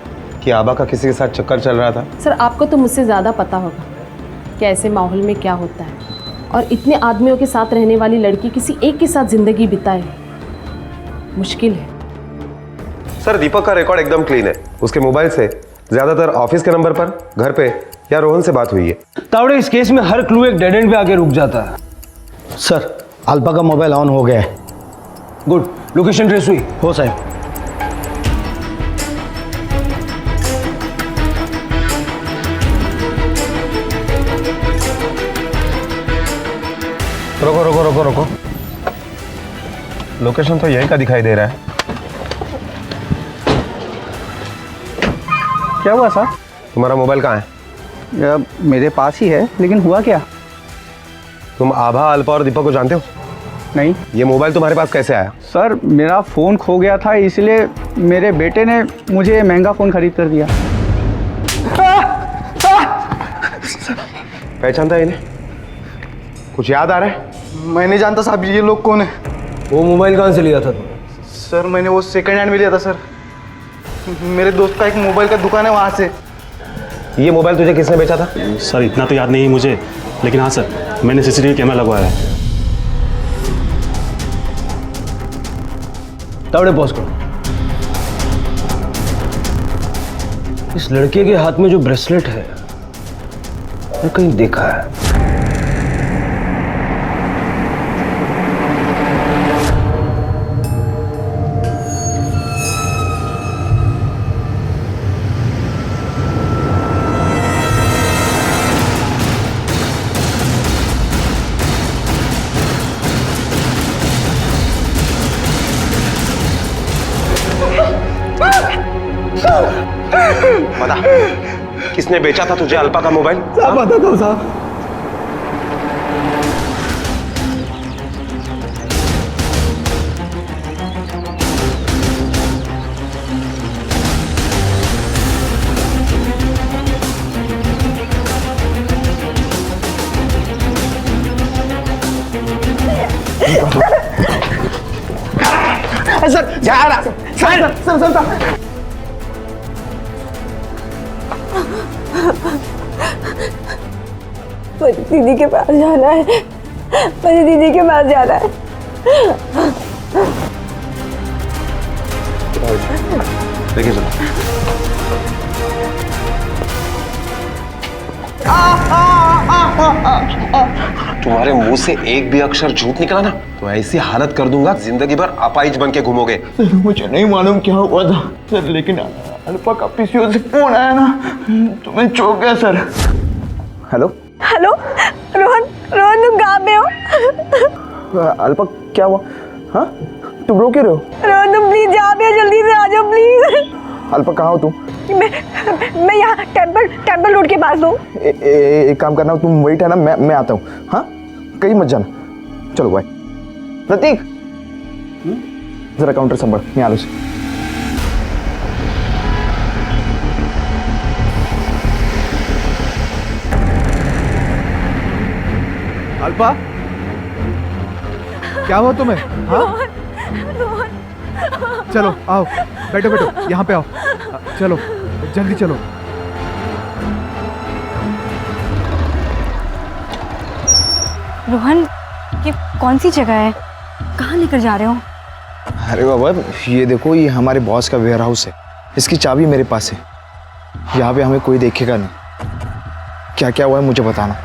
कि आभा का किसी के साथ चक्कर चल रहा था? सर आपको तो मुझसे ज़्यादा पता होगा कि ऐसे माहौल में क्या होता है, और इतने आदमियों के साथ रहने वाली लड़की किसी एक के साथ जिंदगी बिताए मुश्किल है। सर दीपक का रिकॉर्ड एकदम क्लीन है। उसके मोबाइल से ज्यादातर ऑफिस के नंबर पर, घर पे या रोहन से बात हुई है। तावड़े इस केस में हर क्लू एक डेड एंड पे आके रुक जाता है। सर अल्पा का मोबाइल ऑन हो गया है। गुड, लोकेशन ट्रेस हुई? हो साहब। रोको रोको रोको रोको, लोकेशन तो यही का दिखाई दे रहा है। क्या हुआ सर? तुम्हारा मोबाइल कहाँ है? मेरे पास ही है, लेकिन हुआ क्या? तुम आभा, अल्पा और दीपक को जानते हो? नहीं। ये मोबाइल तुम्हारे पास कैसे आया? सर मेरा फ़ोन खो गया था, इसलिए मेरे बेटे ने मुझे महंगा फ़ोन खरीद कर दिया। पहचानता है इन्हें? कुछ याद आ रहा है? मैं नहीं जानता साहब ये लोग कौन है। वो मोबाइल कहाँ से लिया था तुम? सर मैंने वो सेकंड हैंड में लिया था सर। मेरे दोस्त का एक मोबाइल का दुकान है वहाँ से। ये मोबाइल तुझे किसने बेचा था? सर इतना तो याद नहीं मुझे, लेकिन हाँ सर मैंने सीसीटीवी कैमरा लगवाया है। तावड़े पॉज करो। इस लड़के के हाथ में जो ब्रेसलेट है मैं कहीं देखा है। बता, किसने बेचा था तुझे अल्पा का मोबाइल? साहब बताता हूँ साहब। सर जा रहा सर मुझे दीदी के पास जाना है, मुझे दीदी के पास जाना है। देखिए चलो। तुम्हारे मुंह से एक भी अक्षर झूठ निकला ना तो ऐसी हालत कर दूंगा जिंदगी भर अपाहिज बन के घूमोगे। सर मुझे नहीं मालूम क्या हुआ था सर, लेकिन अल्पा का पीसीओ से फोन आया ना तो मैं चौंक गया sir. Hello hello Rohan, Rohan तुम कहाँ पे हो? अल्पा क्या हुआ? हाँ तुम रो क्यों रहे हो? रोहन तुम प्लीज यहाँ पे जल्दी से आ जाओ प्लीज। अल्पा कहाँ हो तुम? मैं यहाँ टेम्पल रोड के पास हूँ। एक काम करना, तुम वेट है ना, मैं आता हूँ। हाँ कहीं मत जाना, चलो बाय। प्रतीक जरा काउंटर संभाल, मैं आ रहा हूँ। अल्पा क्या हुआ तुम्हें? हाँ चलो आओ, बैठो बैठो यहाँ पे आओ, चलो जल्दी चलो। रोहन, ये कौन सी जगह है? कहाँ लेकर जा रहे हो? अरे बाबा ये देखो, ये हमारे बॉस का वेयर हाउस है, इसकी चाबी मेरे पास है। यहाँ पे हमें कोई देखेगा नहीं। क्या क्या हुआ है मुझे बताना,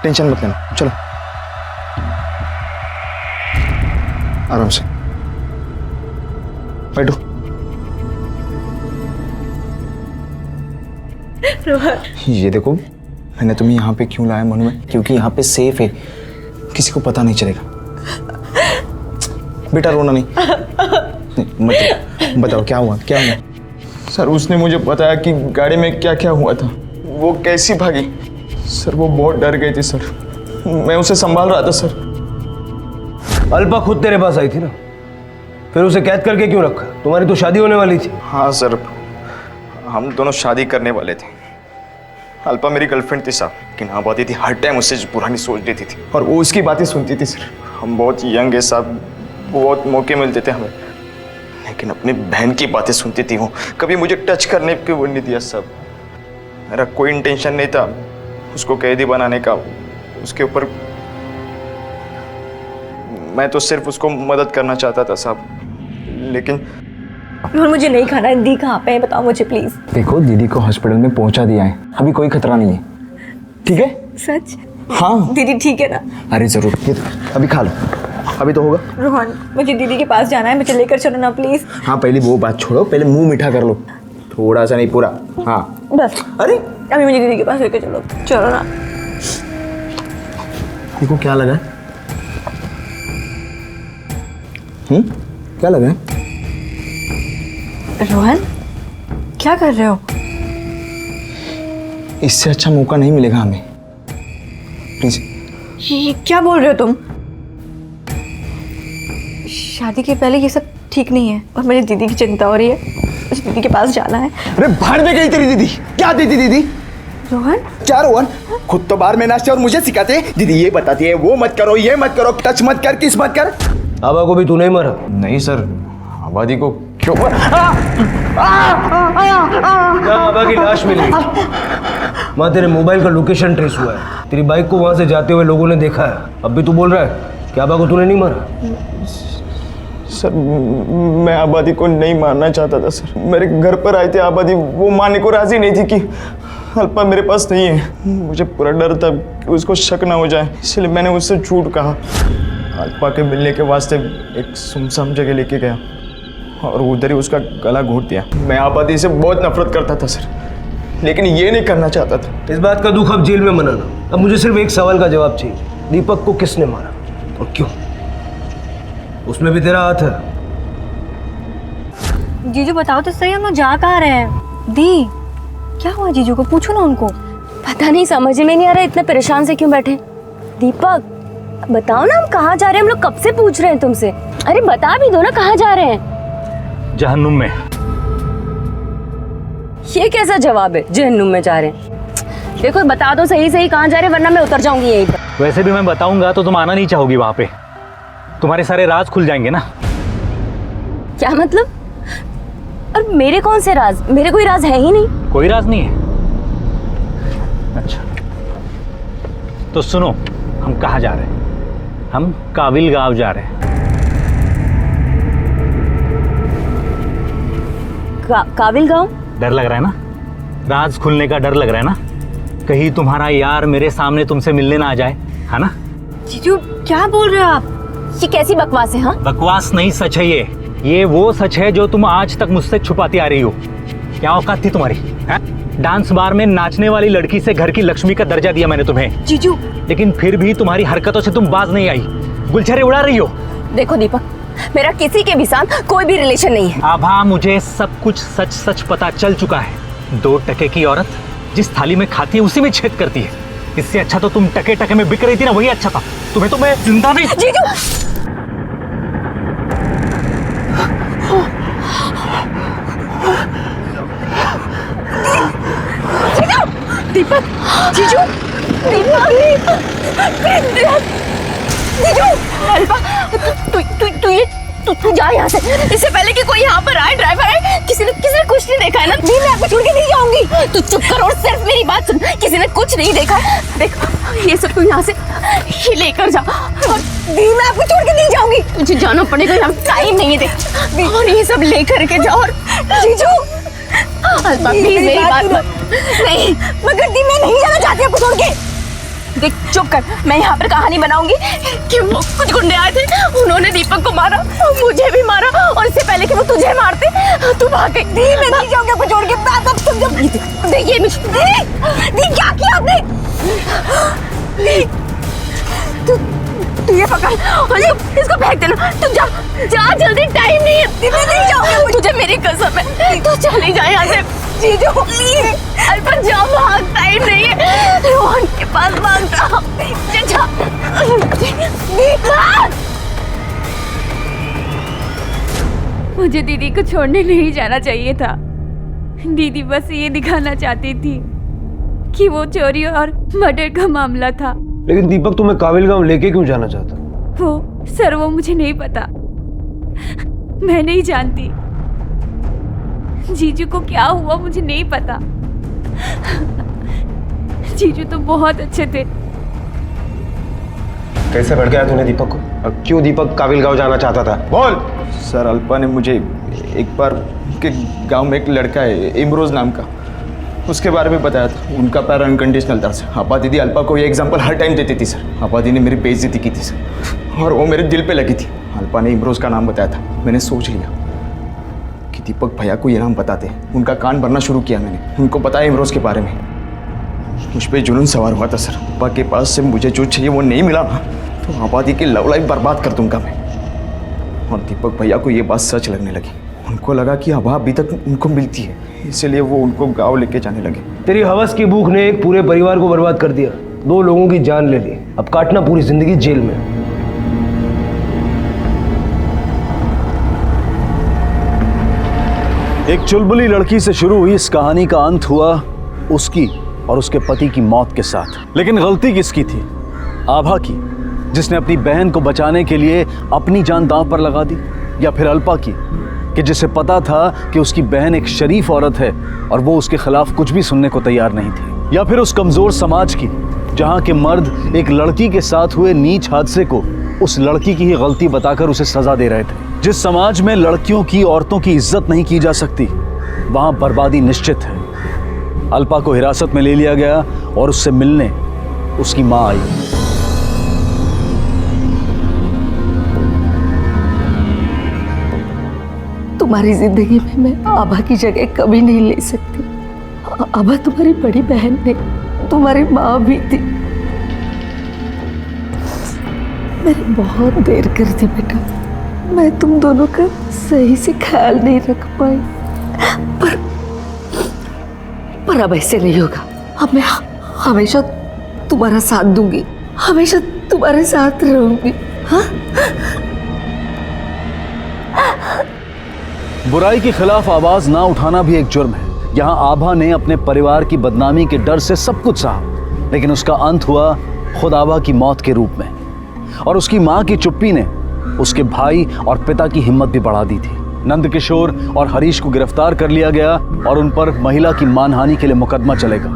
टेंशन मत लेना। चलो आराम से बैठो। ये देखो मैंने तुम्हें यहाँ पे क्यों लाया मनु में, क्योंकि यहाँ पे सेफ है, किसी को पता नहीं चलेगा। बेटा रोना नहीं, मत बताओ क्या हुआ, क्या हुआ? सर उसने मुझे बताया कि गाड़ी में क्या क्या हुआ था, वो कैसी भागी। सर वो बहुत डर गई थी सर, मैं उसे संभाल रहा था सर। अल्पा खुद तेरे पास आई थी ना, फिर उसे कैद करके क्यों रखा? तुम्हारी तो शादी होने वाली थी। हाँ सर हम दोनों शादी करने वाले थे। अल्पा मेरी गर्लफ्रेंड थी साहब, लेकिन हाँ बातें थी, हर टाइम उससे पुरानी सोच देती थी और वो उसकी बातें सुनती थी सर। हम बहुत यंग है साहब, बहुत मौके मिलते थे हमें, लेकिन अपनी बहन की बातें सुनती थी वो, कभी मुझे टच करने को वो नहीं दिया साहब। मेरा कोई इंटेंशन नहीं था उसको कैदी बनाने का, उसके ऊपर मैं तो सिर्फ उसको मदद करना चाहता था साहब। लेकिन मुझे नहीं खाना है। दीदी कहाँ पे है बताओ मुझे प्लीज। देखो दीदी को हॉस्पिटल में पहुंचा दिया है, अभी कोई खतरा नहीं है, ठीक है? सच? हाँ दीदी ठीक है ना? अरे जरूर, ये अभी खा लो, अभी तो होगा। रोहन मुझे दीदी के पास जाना है, मुझे लेकर चलो ना प्लीज। हाँ पहले वो बात छोड़ो, पहले मुंह मीठा कर लो, थोड़ा सा नहीं पूरा। हाँ बस। अरे अभी मुझे दीदी के पास लेकर चलो, चलो ना। देखो क्या लगा है? क्या लगा है? रोहन क्या कर रहे हो? इससे अच्छा मौका नहीं मिलेगा हमें, प्लीज। ये क्या बोल रहे हो तुम? शादी के पहले ये सब ठीक नहीं है और मुझे दीदी की चिंता हो रही है, मुझे दीदी के पास जाना है। अरे बाहर में गई तेरी दीदी, क्या देती दीदी? रोहन क्या रोहन? खुद तो बाहर में नाचते और मुझे सिखाते हैं। दीदी ये बताती है वो मत करो, ये मत करो, टच मत कर, किस मत कर। आबा को भी तू नहीं मारा? नहीं सर, आबादी को आभा की लाश मिली। वहाँ तेरे मोबाइल का लोकेशन ट्रेस हुआ है। तेरी बाइक को वहाँ से जाते हुए लोगों ने देखा है। अब भी तू बोल रहा है कि आभा को तूने नहीं मारा? सर मैं आबादी को नहीं मारना चाहता था सर। मेरे घर पर आई थी आबादी, वो मानने को राजी नहीं थी कि अल्पा मेरे पास नहीं है। मुझे पूरा डर था कि उसको शक ना हो जाए, इसलिए मैंने उससे झूठ कहा। अल्पा के मिलने के वास्ते एक सुनसान जगह लेके गया और उधर ही उसका गला घोट दिया। मैं आबादी से बहुत नफरत करता था सर, लेकिन ये नहीं करना चाहता था। इस बात का दुख अब जेल में मनाना। अब मुझे सिर्फ एक सवाल का जवाब चाहिए, दीपक को किसने मारा और क्यों? उसमें भी तेरा हाथ है। जीजू बताओ तो सही, हम लोग जा कहाँ रहे हैं? दी क्या हुआ जीजू को? पूछो ना उनको। पता नहीं, समझ में नहीं आ रहा इतने परेशान से क्यों बैठे। दीपक बताओ ना, हम कहाँ जा रहे हैं? हम लोग कब से पूछ रहे हैं तुमसे। अरे बता भी दो ना, कहाँ जा रहे हैं? जहन्नुम में। ये कैसा जवाब है, जहन्नुम में जा रहे हैं? देखो बता दो सही सही कहाँ जा रहे हैं, वरना मैं उतर जाऊंगी यहीं पर। वैसे भी मैं बताऊंगा तो तुम आना नहीं चाहोगी वहां पे। तुम्हारे सारे राज खुल जाएंगे ना। क्या मतलब? और मेरे कौन से राज? मेरे कोई राज है ही नहीं। कोई राज नहीं है? अच्छा तो सुनो, हम कहाँ जा रहे हैं? हम काबिल गांव जा रहे हैं। काबिल गांव? डर लग रहा है ना? राज खुलने का डर लग रहा है ना? कहीं तुम्हारा यार मेरे सामने तुमसे मिलने ना आ जाए, है ना? जीजू क्या बोल रहे हो आप? ये कैसी बकवास है? हाँ बकवास नहीं, सच है ये वो सच है जो तुम आज तक मुझसे छुपाती आ रही हो। क्या औकात थी तुम्हारी? डांस बार में नाचने वाली लड़की से घर की लक्ष्मी का दर्जा दिया मैंने तुम्हें जीजू, लेकिन फिर भी तुम्हारी हरकतों से तुम बाज नहीं आई, गुलछरे उड़ा रही हो। देखो दीपक, मेरा किसी के भी साथ कोई भी रिलेशन नहीं है। आभा, मुझे सब कुछ सच सच पता चल चुका है। 2 टके की औरत जिस थाली में खाती है उसी में छेद करती है। इससे अच्छा तो तुम टके टके में बिक रही थी ना, वही अच्छा था। तुम्हें तो मैं जिंदा नहीं। जीजू दीपक, जीजू दीपक, जीजू अल्पा, तू जा यहाँ से, इससे पहले कि कोई यहाँ पर आए, ड्राइवर आए। किसी ने कुछ नहीं देखा है ना? नहीं, मैं आपको छोड़ के नहीं जाऊंगी। तू चुप कर और सिर्फ मेरी बात सुन। किसी ने कुछ नहीं देखा है। देख ये सब तू यहाँ से ये लेकर जा। दी, मैं आपको छोड़ के नहीं जाऊंगी। तुझे जाना पड़ेगा, यहाँ टाइम नहीं है। देख और ये सब लेकर के जाओ। जीजू अल्पा प्लीज मेरी बात मत। नहीं मगर दी, मैं नहीं जाना चाहती आपको छोड़ के। देख चुप कर, मैं यहाँ पर कहानी बनाऊंगी कि वो कुछ गुंडे आए थे, उन्होंने दीपक को मारा, मुझे भी मारा, और इससे पहले कि वो तुझे मारते तू भाग गई। दी मैं नहीं जाऊंगी आपको छोड़ के। मैं अब समझो। देखिए दी क्या किया आपने? तू ये पकड़ और इसको फेंक देना। तू जा जल्दी, टाइम नहीं है। मैं नहीं जाऊंगी, तुझे मेरी कसम है। तू चली जा यहाँ से। जीजू प्लीज अल्पा जा, भाग, टाइम नहीं है। रोहन के पास भाग जा। मुझे दीदी को छोड़ने नहीं जाना चाहिए था। दीदी बस ये दिखाना चाहती थी कि वो चोरी और मर्डर का मामला था। लेकिन दीपक तुम्हें काबिल गांव लेके क्यों जाना चाहता? वो मुझे नहीं पता, मैं नहीं जानती। जीजू को क्या हुआ मुझे नहीं पता। जीजू तो बहुत अच्छे थे। कैसे भड़क गया तूने दीपक को? और क्यों दीपक काबिल गांव जाना चाहता था? बोल। सर अल्पा ने मुझे एक बार के गांव में एक लड़का है इमरोज नाम का, उसके बारे में बताया था। उनका प्यार अनकंडीशनल था सर। आपा दीदी अल्पा को ये एग्जाम्पल हर टाइम देती थी सर। आपा दीदी ने मेरी बेइज्जती की थी सर, और वो मेरे दिल पे लगी थी। अल्पा ने इमरोज का नाम बताया था। मैंने सोच लिया कि दीपक भैया को ये नाम बताते हैं। उनका कान भरना शुरू किया मैंने, उनको बताया इमरोज के बारे में। मुझ पर जुनून सवार हुआ था सर। आपा के पास से मुझे जो चाहिए वो नहीं मिला ना, तो आपा दी की लव लाइफ बर्बाद कर दूंगा मैं। और दीपक भैया को ये बात सच लगने लगी। उनको लगा कि हवा अभी तक उनको मिलती है, इसलिए वो उनको गांव लेके जाने लगे। तेरी हवस की भूख ने एक पूरे परिवार को बर्बाद कर दिया, 2 लोगों की जान ले ली। अब काटना पूरी जिंदगी जेल में। एक चुलबुली लड़की से शुरू हुई इस कहानी का अंत हुआ उसकी और उसके पति की मौत के साथ। लेकिन गलती किसकी थी? आभा की, जिसने अपनी बहन को बचाने के लिए अपनी जान दांव पर लगा दी, या फिर अल्पा की, कि जिसे पता था कि उसकी बहन एक शरीफ औरत है और वो उसके खिलाफ कुछ भी सुनने को तैयार नहीं थी, या फिर उस कमजोर समाज की जहां के मर्द एक लड़की के साथ हुए नीच हादसे को उस लड़की की ही गलती बताकर उसे सजा दे रहे थे। जिस समाज में लड़कियों की, औरतों की इज्जत नहीं की जा सकती, वहां बर्बादी निश्चित है। अल्पा को हिरासत में ले लिया गया और उससे मिलने उसकी मां आई। तुम्हारी जिंदगी में मैं आभा की जगह कभी नहीं ले सकती। आभा तुम्हारी बड़ी बहन नहीं, तुम्हारी माँ भी थी। मैंने बहुत देर कर दी बेटा, मैं तुम दोनों का सही से ख्याल नहीं रख पाई, पर अब ऐसे नहीं होगा। अब मैं हमेशा तुम्हारा साथ दूंगी, हमेशा तुम्हारे साथ रहूंगी। हाँ? बुराई के खिलाफ आवाज ना उठाना भी एक जुर्म है। यहाँ आभा ने अपने परिवार की बदनामी के डर से सब कुछ सहा, लेकिन उसका अंत हुआ खुद आभा की मौत के रूप में। और उसकी मां की चुप्पी ने उसके भाई और पिता की हिम्मत भी बढ़ा दी थी। नंदकिशोर और हरीश को गिरफ्तार कर लिया गया और उन पर महिला की मानहानि के लिए मुकदमा चलेगा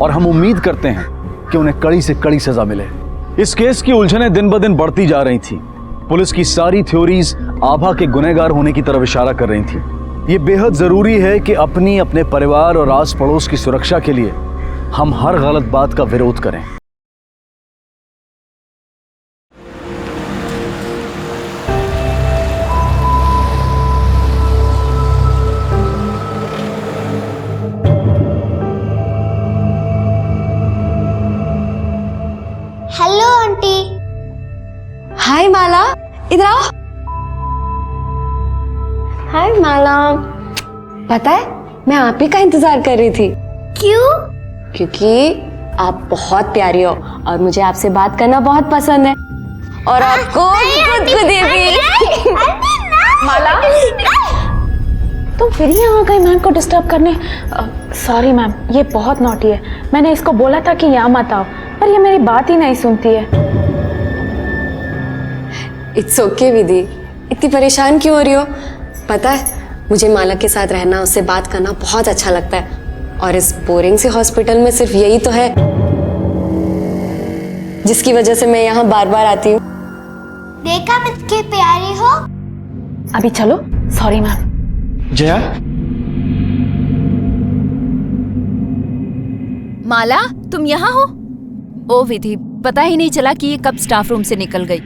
और हम उम्मीद करते हैं कि उन्हें कड़ी से कड़ी सजा मिले। इस केस की उलझनें दिन ब दिन बढ़ती जा रही थी। पुलिस की सारी थ्योरीज आभा के गुनहगार होने की तरफ इशारा कर रही थी। ये बेहद जरूरी है कि अपने परिवार और आस पड़ोस की सुरक्षा के लिए हम हर गलत बात का विरोध करें। Hello aunty. हाय माला, इधर आओ। हाय माला, पता है मैं आप ही का इंतजार कर रही थी। क्यों? क्योंकि आप बहुत प्यारी हो और मुझे आपसे बात करना बहुत पसंद है और आपको गुदगुदी भी। माला, तुम फिर यहाँ आ गई मैम को डिस्टर्ब करने। सॉरी मैम, ये बहुत नॉटी है। मैंने इसको बोला था कि यहाँ मत आओ, पर ये मेरी बात ही नहीं सुनती है। इट्स ओके विधि, इतनी परेशान क्यों हो रही हो? पता है मुझे माला के साथ रहना, उससे बात करना बहुत अच्छा लगता है और इस बोरिंग से हॉस्पिटल में सिर्फ यही तो है जिसकी वजह से मैं यहाँ बार बार आती हूँ। देखा कितनी प्यारी हो। अभी चलो। Sorry ma'am. जया, माला तुम यहाँ हो? ओ विधि, पता ही नहीं चला कि ये कब स्टाफ रूम से निकल गई।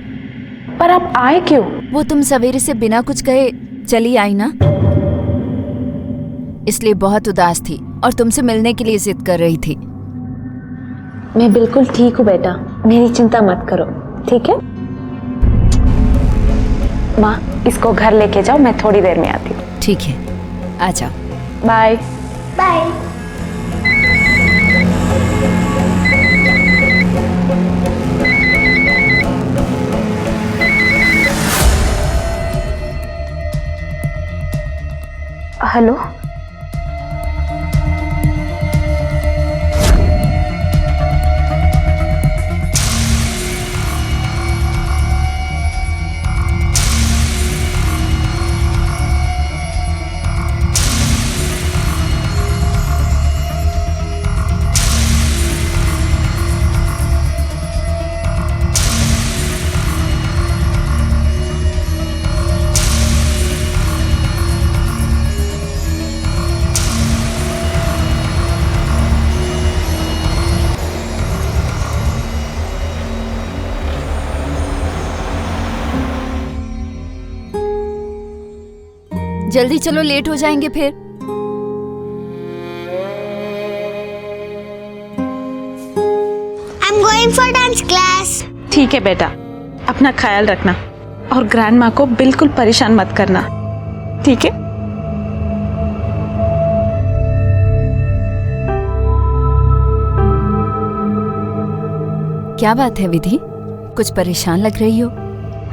पर आप आए क्यों? वो तुम सवेरे से बिना कुछ कहे चली आई ना, इसलिए बहुत उदास थी और तुमसे मिलने के लिए जिद कर रही थी। मैं बिल्कुल ठीक हूँ बेटा, मेरी चिंता मत करो, ठीक है? माँ, इसको घर लेके जाओ, मैं थोड़ी देर में आती हूँ। ठीक है, आ जाओ। Bye bye. हेलो, जल्दी चलो, लेट हो जाएंगे फिर। I'm going for dance class. ठीक है बेटा, अपना ख्याल रखना और ग्रैंड माँ को बिल्कुल परेशान मत करना, ठीक है? क्या बात है विधि, कुछ परेशान लग रही हो?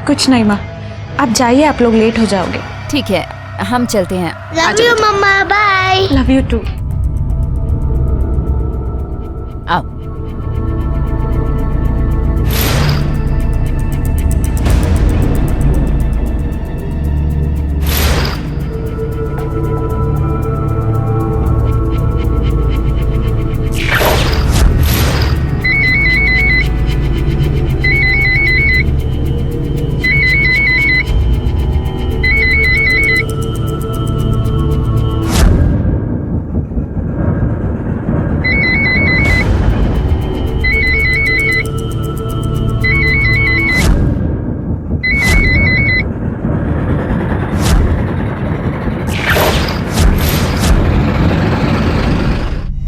कुछ नहीं माँ, आप जाइए, आप लोग लेट हो जाओगे। ठीक है, हम चलते हैं। Love you mama, bye. Love you too. आओ।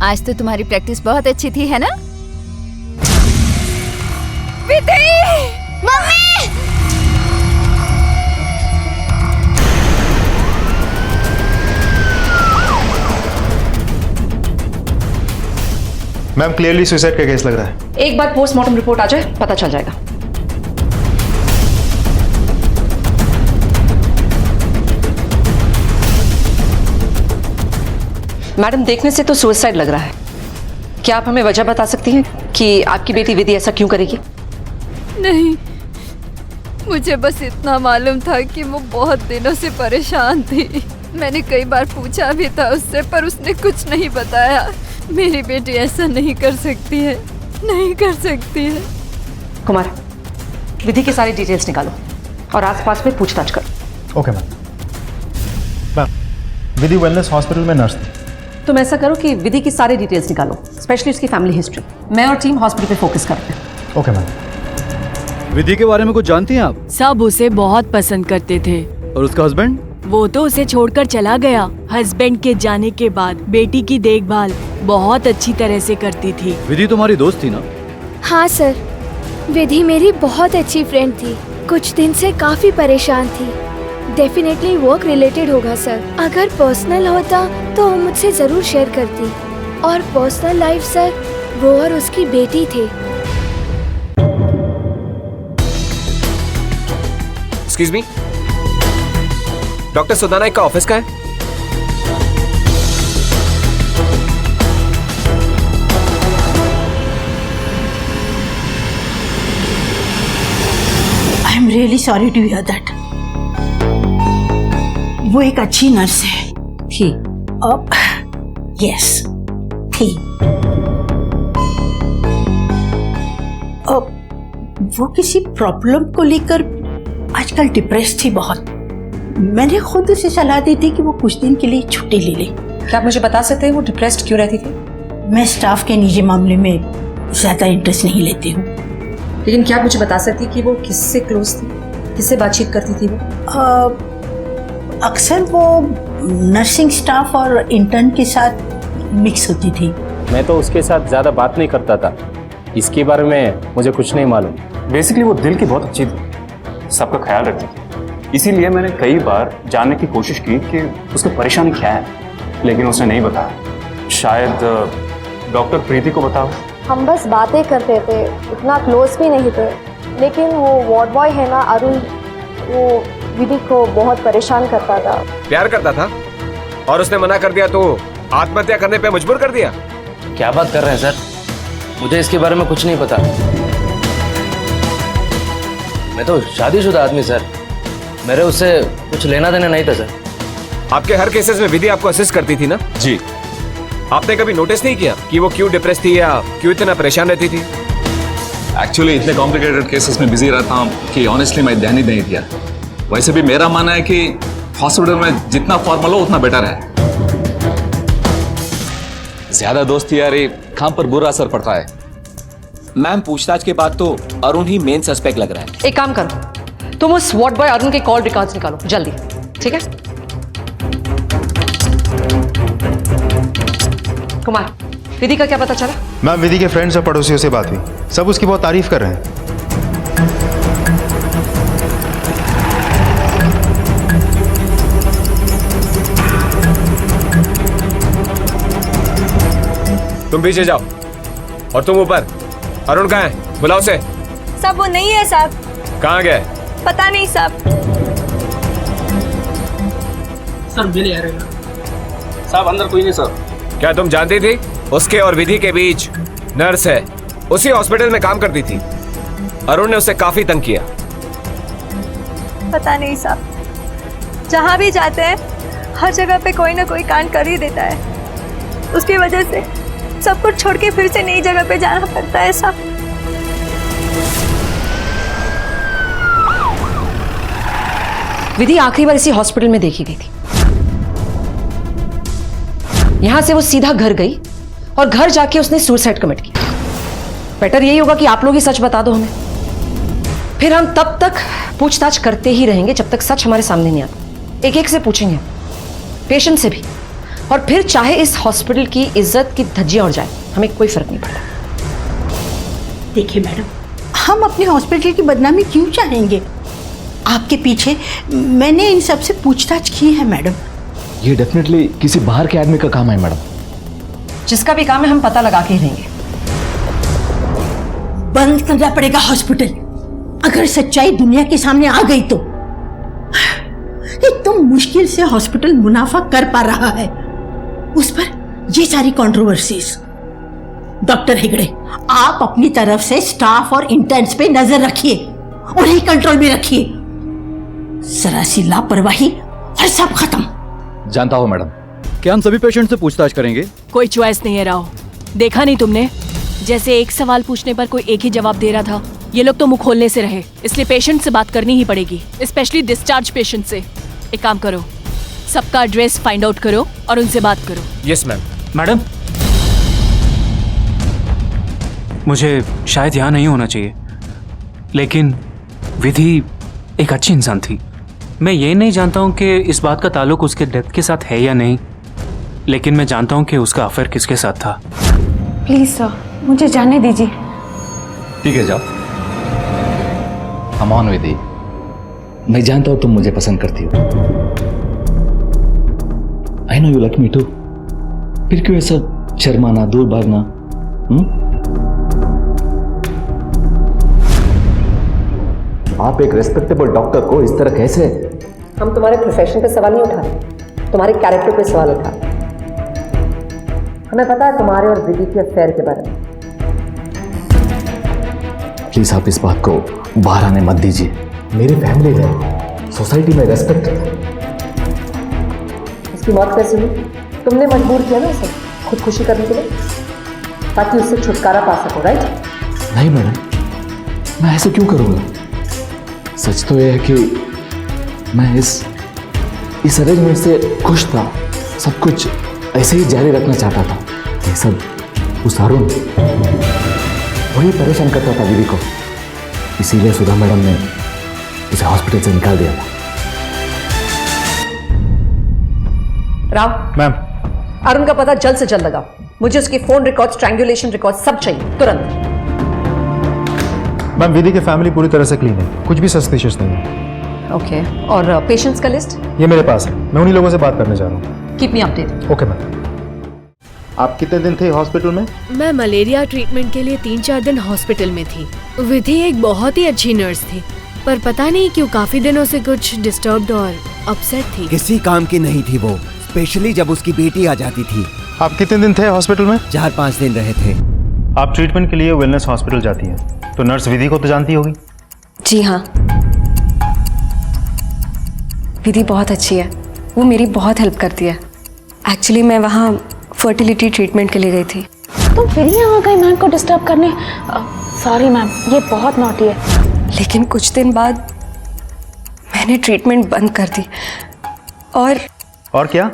आज तो तुम्हारी प्रैक्टिस बहुत अच्छी थी, है ना? विधि! मम्मी! मैम क्लियरली सुसाइड का केस लग रहा है। एक बार पोस्टमार्टम रिपोर्ट आ जाए पता चल जाएगा। मैडम देखने से तो सुसाइड लग रहा है। क्या आप हमें वजह बता सकती हैं कि आपकी बेटी विधि ऐसा क्यों करेगी? नहीं, मुझे बस इतना मालूम था कि वो बहुत दिनों से परेशान थी। मैंने कई बार पूछा भी था उससे, पर उसने कुछ नहीं बताया। मेरी बेटी ऐसा नहीं कर सकती है, नहीं कर सकती है। कुमार, विधि की सारी डिटेल्स निकालो और आसपास में पूछताछ करो। Okay ma'am. Vidhi wellness hospital में नर्स थी। तुम ऐसा करो कि विधि की सारी डिटेल्स निकालो, स्पेशली उसकी फैमिली हिस्ट्री। मैं और टीम हॉस्पिटल पे फोकस करते हैं। Okay ma'am. विधि के बारे में कुछ जानती हैं आप? सब उसे बहुत पसंद करते थे। और उसका हस्बैंड? वो तो उसे छोड़कर चला गया। हस्बैंड के जाने के बाद बेटी की देखभाल बहुत अच्छी तरह से करती थी। विधि तुम्हारी दोस्त थी ना? हाँ सर, विधि मेरी बहुत अच्छी फ्रेंड थी। कुछ दिन से काफी परेशान थी। डेफिनेटली वर्क रिलेटेड होगा सर। अगर पर्सनल होता तो वो मुझसे जरूर शेयर करती। और पर्सनल लाइफ सर, वो और उसकी बेटी थे। एक्सक्यूज मी, डॉक्टर सुदाना का ऑफिस का है? I am really sorry to hear that. वो एक अच्छी नर्स है। थी? यस, थी। वो किसी प्रॉब्लम को लेकर आजकल डिप्रेस थी बहुत। मैंने खुद उसे सलाह दी थी कि वो कुछ दिन के लिए छुट्टी ले ले। क्या आप मुझे बता सकते हैं वो डिप्रेस्ड क्यों रहती थी? मैं स्टाफ के निजी मामले में ज्यादा इंटरेस्ट नहीं लेती हूँ। लेकिन क्या आप मुझे बता सकती कि वो किससे क्लोज थी, किससे बातचीत करती थी वो? अक्सर वो नर्सिंग स्टाफ और इंटर्न के साथ मिक्स होती थी। मैं तो उसके साथ ज़्यादा बात नहीं करता था, इसके बारे में मुझे कुछ नहीं मालूम। बेसिकली वो दिल की बहुत अच्छी थी, सबका ख्याल रखती थी। इसीलिए मैंने कई बार जानने की कोशिश की कि उसकी परेशानी क्या है, लेकिन उसने नहीं बताया। शायद डॉक्टर प्रीति को बताओ। हम बस बातें करते थे, इतना क्लोज भी नहीं थे। लेकिन वो वार्ड बॉय है ना अरुण, वो विधि को बहुत परेशान करता था। प्यार करता था और उसने मना कर दिया तो आत्महत्या करने पे मजबूर कर दिया। क्या बात कर रहे हैं सर? मुझे इसके बारे में कुछ नहीं पता। मैं तो शादीशुदा आदमी सर, मेरे उससे कुछ लेना देना नहीं था सर। आपके हर केसेस में विधि आपको असिस्ट करती थी ना? जी। आपने कभी नोटिस नहीं किया कि वो क्यों डिप्रेस थी या क्यों इतना परेशान रहती थी? एक्चुअली इतने कॉम्प्लिकेटेड केसेस में बिजी रहता हूँ कि ऑनेस्टली मैं ध्यान ही नहीं दिया। वैसे भी मेरा मानना है कि हॉस्पिटल में जितना फॉर्मल हो उतना बेटर है। ज्यादा दोस्ती यारी काम पर बुरा असर पड़ता है। मैम पूछताछ के बाद तो अरुण ही मेन सस्पेक्ट लग रहा है। एक काम करो, तुम उस वार्ड बॉय अरुण के कॉल रिकॉर्ड्स निकालो जल्दी, ठीक है? कुमार, विधि का क्या पता चला? मैम विधि के फ्रेंड्स और पड़ोसियों से बात हुई, सब उसकी बहुत तारीफ कर रहे हैं। तुम पीछे जाओ और तुम ऊपर। अरुण कहाँ है? बुलाओ उसे। साहब वो नहीं है साहब। कहाँ गए? पता नहीं साहब। सर मिल आ रहे हैं साहब, अंदर कोई नहीं सर। क्या तुम जानती थी उसके और विधि के बीच नर्स है, उसी हॉस्पिटल में काम करती थी। अरुण ने उसे काफी तंग किया। पता नहीं साहब, जहाँ भी जाते हैं हर जगह पे कोई ना कोई कांड कर ही देता है। उसकी वजह से सब कुछ छोड़ के फिर से नई जगह पे जाना पड़ता है साहब। विधि आखिरी बार इसी हॉस्पिटल में देखी गई थी। यहां से वो सीधा घर गई और घर जाके उसने सुसाइड कमिट किया। बेटर यही होगा कि आप लोग ही सच बता दो हमें, फिर हम तब तक पूछताछ करते ही रहेंगे जब तक सच हमारे सामने नहीं आता। एक एक से पूछेंगे, पेशेंट से भी, और फिर चाहे इस हॉस्पिटल की इज्जत की धज्जियां उड़ जाए, हमें कोई फर्क नहीं पड़ता। देखिए मैडम, हम अपने हॉस्पिटल की बदनामी क्यों चाहेंगे? आपके पीछे मैंने इन सब से पूछताछ की है मैडम। ये डेफिनेटली किसी बाहर के आदमी का काम है मैडम। जिसका भी काम है हम पता लगा के ही रहेंगे। बंद करना पड़ेगा हॉस्पिटल। अगर सच्चाई दुनिया के सामने आ गई तो एक तो मुश्किल से हॉस्पिटल मुनाफा कर पा रहा है, उस पर ये सारी कंट्रोवर्सीज। डॉक्टर हेगड़े, आप अपनी तरफ से स्टाफ और इंटर्न्स पे नजर रखिए, उन्हें कंट्रोल में रखिए। जरा सी लापरवाही और सब खत्म। जानता हो मैडम, क्या हम सभी पेशेंट से पूछताछ करेंगे? कोई चॉइस नहीं है राव। देखा नहीं तुमने, जैसे एक सवाल पूछने पर कोई एक ही जवाब दे रहा था। ये लोग तो मुंह खोलने से रहे, इसलिए पेशेंट से बात करनी ही पड़ेगी, स्पेशली डिस्चार्ज पेशेंट से। एक काम करो, सबका एड्रेस फाइंड आउट करो और उनसे बात करो। Yes ma'am. मैडम, मुझे शायद यहाँ नहीं होना चाहिए, लेकिन विधि एक अच्छी इंसान थी। मैं ये नहीं जानता हूँ कि इस बात का ताल्लुक उसके डेथ के साथ है या नहीं, लेकिन मैं जानता हूँ कि उसका अफेयर किसके साथ था। प्लीज सर, मुझे जाने दीजिए। ठीक है, जाओ। अमान विधि, मैं जानता हूं तुम मुझे पसंद करती हो। I know you like me too. फिर क्यों ऐसा शर्माना, दूर भागना? आप एक रेस्पेक्टेबल डॉक्टर को इस तरह कैसे? हम तुम्हारे प्रोफेशन पे सवाल नहीं उठा रहे, तुम्हारे कैरेक्टर पे सवाल उठा रहे। हमें पता है तुम्हारे और विधि के अफेयर के बारे में। प्लीज आप इस बात को बाहर आने मत दीजिए। मेरी फैमिली है, सोसाइटी में रेस्पेक्ट है। उसकी मौत कैसे हुई? तुमने मजबूर किया ना उसे खुदकुशी करने के लिए, ताकि उससे छुटकारा पा सको, राइट? नहीं मैडम, मैं ऐसे क्यों करूंगा? सच तो यह है कि मैं इस अरेंजमेंट से खुश था। सब कुछ ऐसे ही जारी रखना चाहता था। ये सब उस अरुण वही परेशान करता था दीदी को, इसीलिए सुधा मैडम ने उसे हॉस्पिटल से निकाल दिया था। राव मैम, अरुण का पता जल्द से जल्द लगाओ। मुझे उसकी फोन रिकॉर्ड, स्ट्रैंगुलेशन रिकॉर्ड सब चाहिए तुरंत। मैम, विधि की फैमिली पूरी तरह से क्लीन है, कुछ भी सस्पिशियस नहीं है। ओके, और पेशेंट्स का लिस्ट? ये मेरे पास है, मैं उन्हीं लोगों से बात करने जा रहा हूँ। Keep me updated. Okay ma'am. आप कितने दिन थे हॉस्पिटल में? मैं मलेरिया ट्रीटमेंट के लिए 3-4 दिन हॉस्पिटल में थी। विधि एक बहुत ही अच्छी नर्स थी, पर पता नहीं क्यों काफी दिनों से कुछ डिस्टर्ब्ड और अपसेट थी। किसी काम की नहीं थी वो, स्पेशली जब उसकी बेटी आ जाती थी। आप कितने दिन थे हॉस्पिटल में? 4-5 दिन रहे थे। आप ट्रीटमेंट के लिए वेलनेस हॉस्पिटल जाती हैं, तो नर्स विधि को तो जानती होगी? जी हाँ, विधि बहुत अच्छी है, वो मेरी बहुत हेल्प करती है। एक्चुअली मैं वहाँ फर्टिलिटी ट्रीटमेंट के लिए गई थी। तुम फिर यहाँ गई मैम को डिस्टर्ब करने? सॉरी मैम, ये बहुत नॉटी है। लेकिन कुछ दिन बाद मैंने ट्रीटमेंट बंद कर दी। और क्या?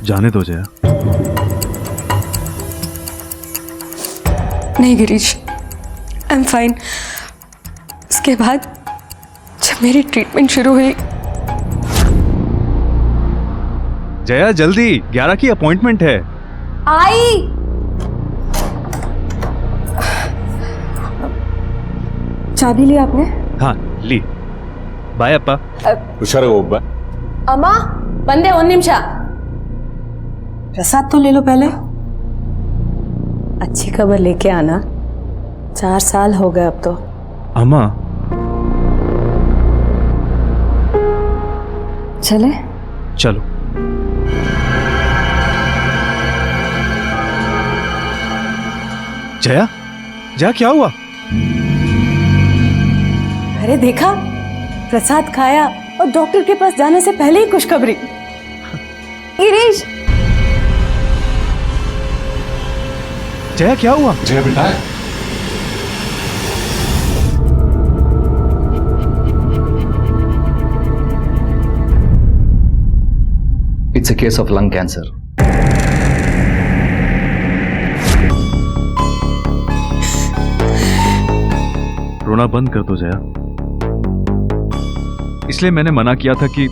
जाने दो जया। नहीं गिरीश, आई एम फाइन। उसके बाद जब मेरी ट्रीटमेंट शुरू हुई। जया जल्दी, 11 की अपॉइंटमेंट है। आई चाबी ली आपने? हाँ ली। बाय अप्पा। अम्मा बंदे 1 निमिष। प्रसाद तो ले लो पहले। अच्छी खबर लेके आना, 4 साल हो गए अब तो। अम्मा चले? चलो। जया, जया क्या हुआ? अरे देखा, प्रसाद खाया और डॉक्टर के पास जाने से पहले ही खुशखबरी। गिरीश। जया क्या हुआ? जया बेटा, it's a case of lung cancer. रोना बंद कर दो जया। इसलिए मैंने मना किया था कि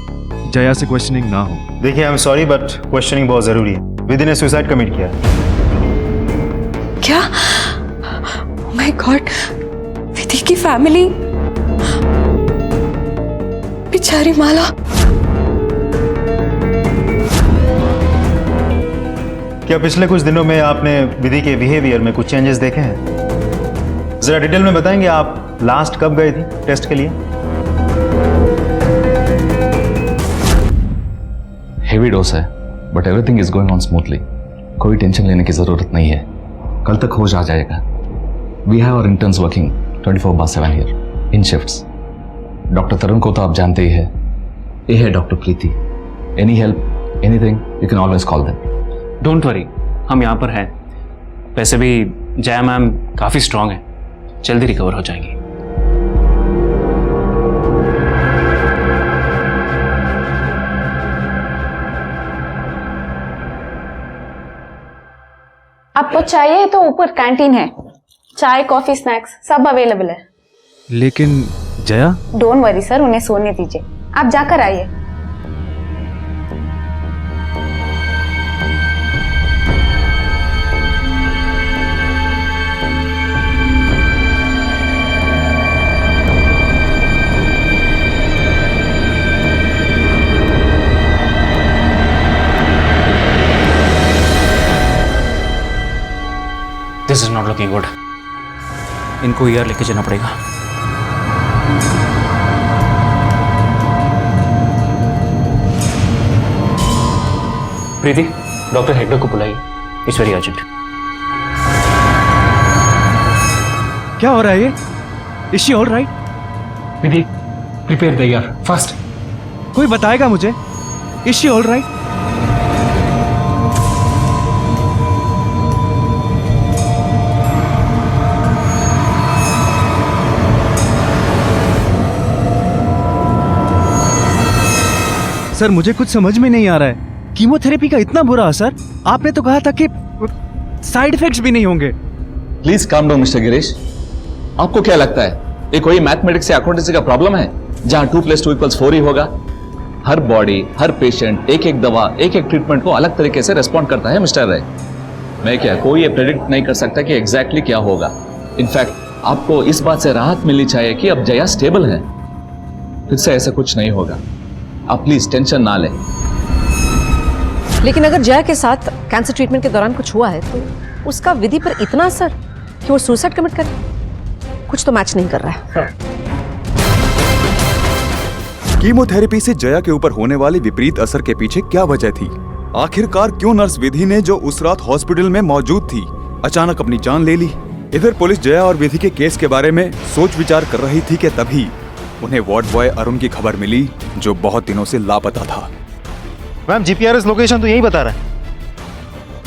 जया से क्वेश्चनिंग ना हो। देखिए I am sorry but questioning बहुत जरूरी है। विधि ने सुसाइड कमिट किया है। क्या? माय गॉड, विधि की फैमिली, बेचारी माला। क्या पिछले कुछ दिनों में आपने विधि के बिहेवियर में कुछ चेंजेस देखे हैं? जरा डिटेल में बताएंगे आप लास्ट कब गए थे टेस्ट के लिए? हेवी डोज है but everything is going on smoothly. कोई टेंशन लेने की जरूरत नहीं है, कल तक होश आ जाएगा। We have our interns working 24/7 here in shifts. Doctor Tarun को तो आप जानते ही है। ये है doctor Preeti. Any help, anything, you can always call them. Don't worry, हम यहाँ पर हैं। वैसे भी जया मैम काफ़ी स्ट्रांग है, जल्दी रिकवर हो जाएंगी। आपको चाहिए तो ऊपर कैंटीन है, चाय कॉफी स्नैक्स सब अवेलेबल है। लेकिन जया? डोंट वरी सर, उन्हें सोने दीजिए, आप जाकर आइए। This is not looking good. इनको ईयर लेके जाना पड़ेगा। प्रीति, डॉक्टर हेगड़े को बुलाइए, इट्स वेरी अर्जेंट। क्या हो रहा है ये? Is she all right? Vidhi, prepare the year fast. कोई बताएगा मुझे? Is she all right? Sir मुझे कुछ समझ में नहीं आ रहा है। कीमोथेरेपी का इतना बुरा असर? आपने तो कहा था कि साइड इफेक्ट्स भी नहीं होंगे। Please calm down mister Girish. आपको क्या लगता है ये कोई मैथमेटिक्स या अकाउंटेंसी का प्रॉब्लम है जहां 2+2=4 ही होगा? हर बॉडी, हर पेशेंट एक एक दवा, एक एक ट्रीटमेंट को अलग तरीके से रेस्पॉन्ड करता है मिस्टर राय। मैं क्या कोई ये प्रेडिक्ट नहीं कर सकता कि एग्जैक्टली क्या होगा। इनफैक्ट आपको इस बात से राहत मिलनी चाहिए कि अब जया स्टेबल है, फिर से ऐसा कुछ नहीं होगा। आप प्लीज टेंशन ना लें। लेकिन अगर जया के साथ कैंसर ट्रीटमेंट के दौरान कुछ हुआ है तो उसका विधि पर इतना असर कि वो सुसाइड कमिट करे, कुछ तो मैच नहीं कर रहा है। कीमोथेरेपी से जया के ऊपर होने वाले विपरीत असर के पीछे क्या वजह थी? आखिरकार क्यों नर्स विधि ने जो उस रात हॉस्पिटल में मौजूद थी अचानक अपनी जान ले ली? इधर पुलिस जया और विधि के केस के बारे में सोच विचार कर रही थी कि तभी उन्हें वार्ड बॉय अरुण की खबर मिली जो बहुत दिनों से लापता था। मैम जीपीआरएस लोकेशन तो यही बता रहा है।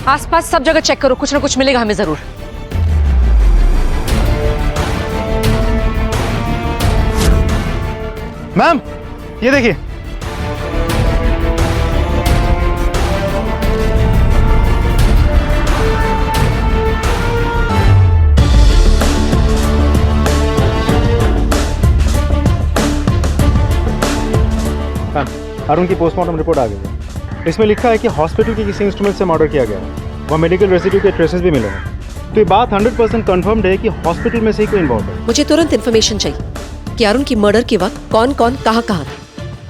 आसपास सब जगह चेक करो, कुछ ना कुछ मिलेगा हमें जरूर। मैम ये देखिए, अरुण की पोस्टमार्टम रिपोर्ट आ गई है। इसमें लिखा है कि हॉस्पिटल के किसी इंस्ट्रूमेंट से मर्डर किया गया है। वहाँ मेडिकल रेसिड्यू के ट्रेसेस भी मिले हैं। तो ये बात 100% कंफर्म्ड है कि हॉस्पिटल में से ही कोई इन्वॉल्व है। मुझे तुरंत इन्फॉर्मेशन चाहिए कि अरुण की मर्डर के वक्त कौन कौन कहाँ था।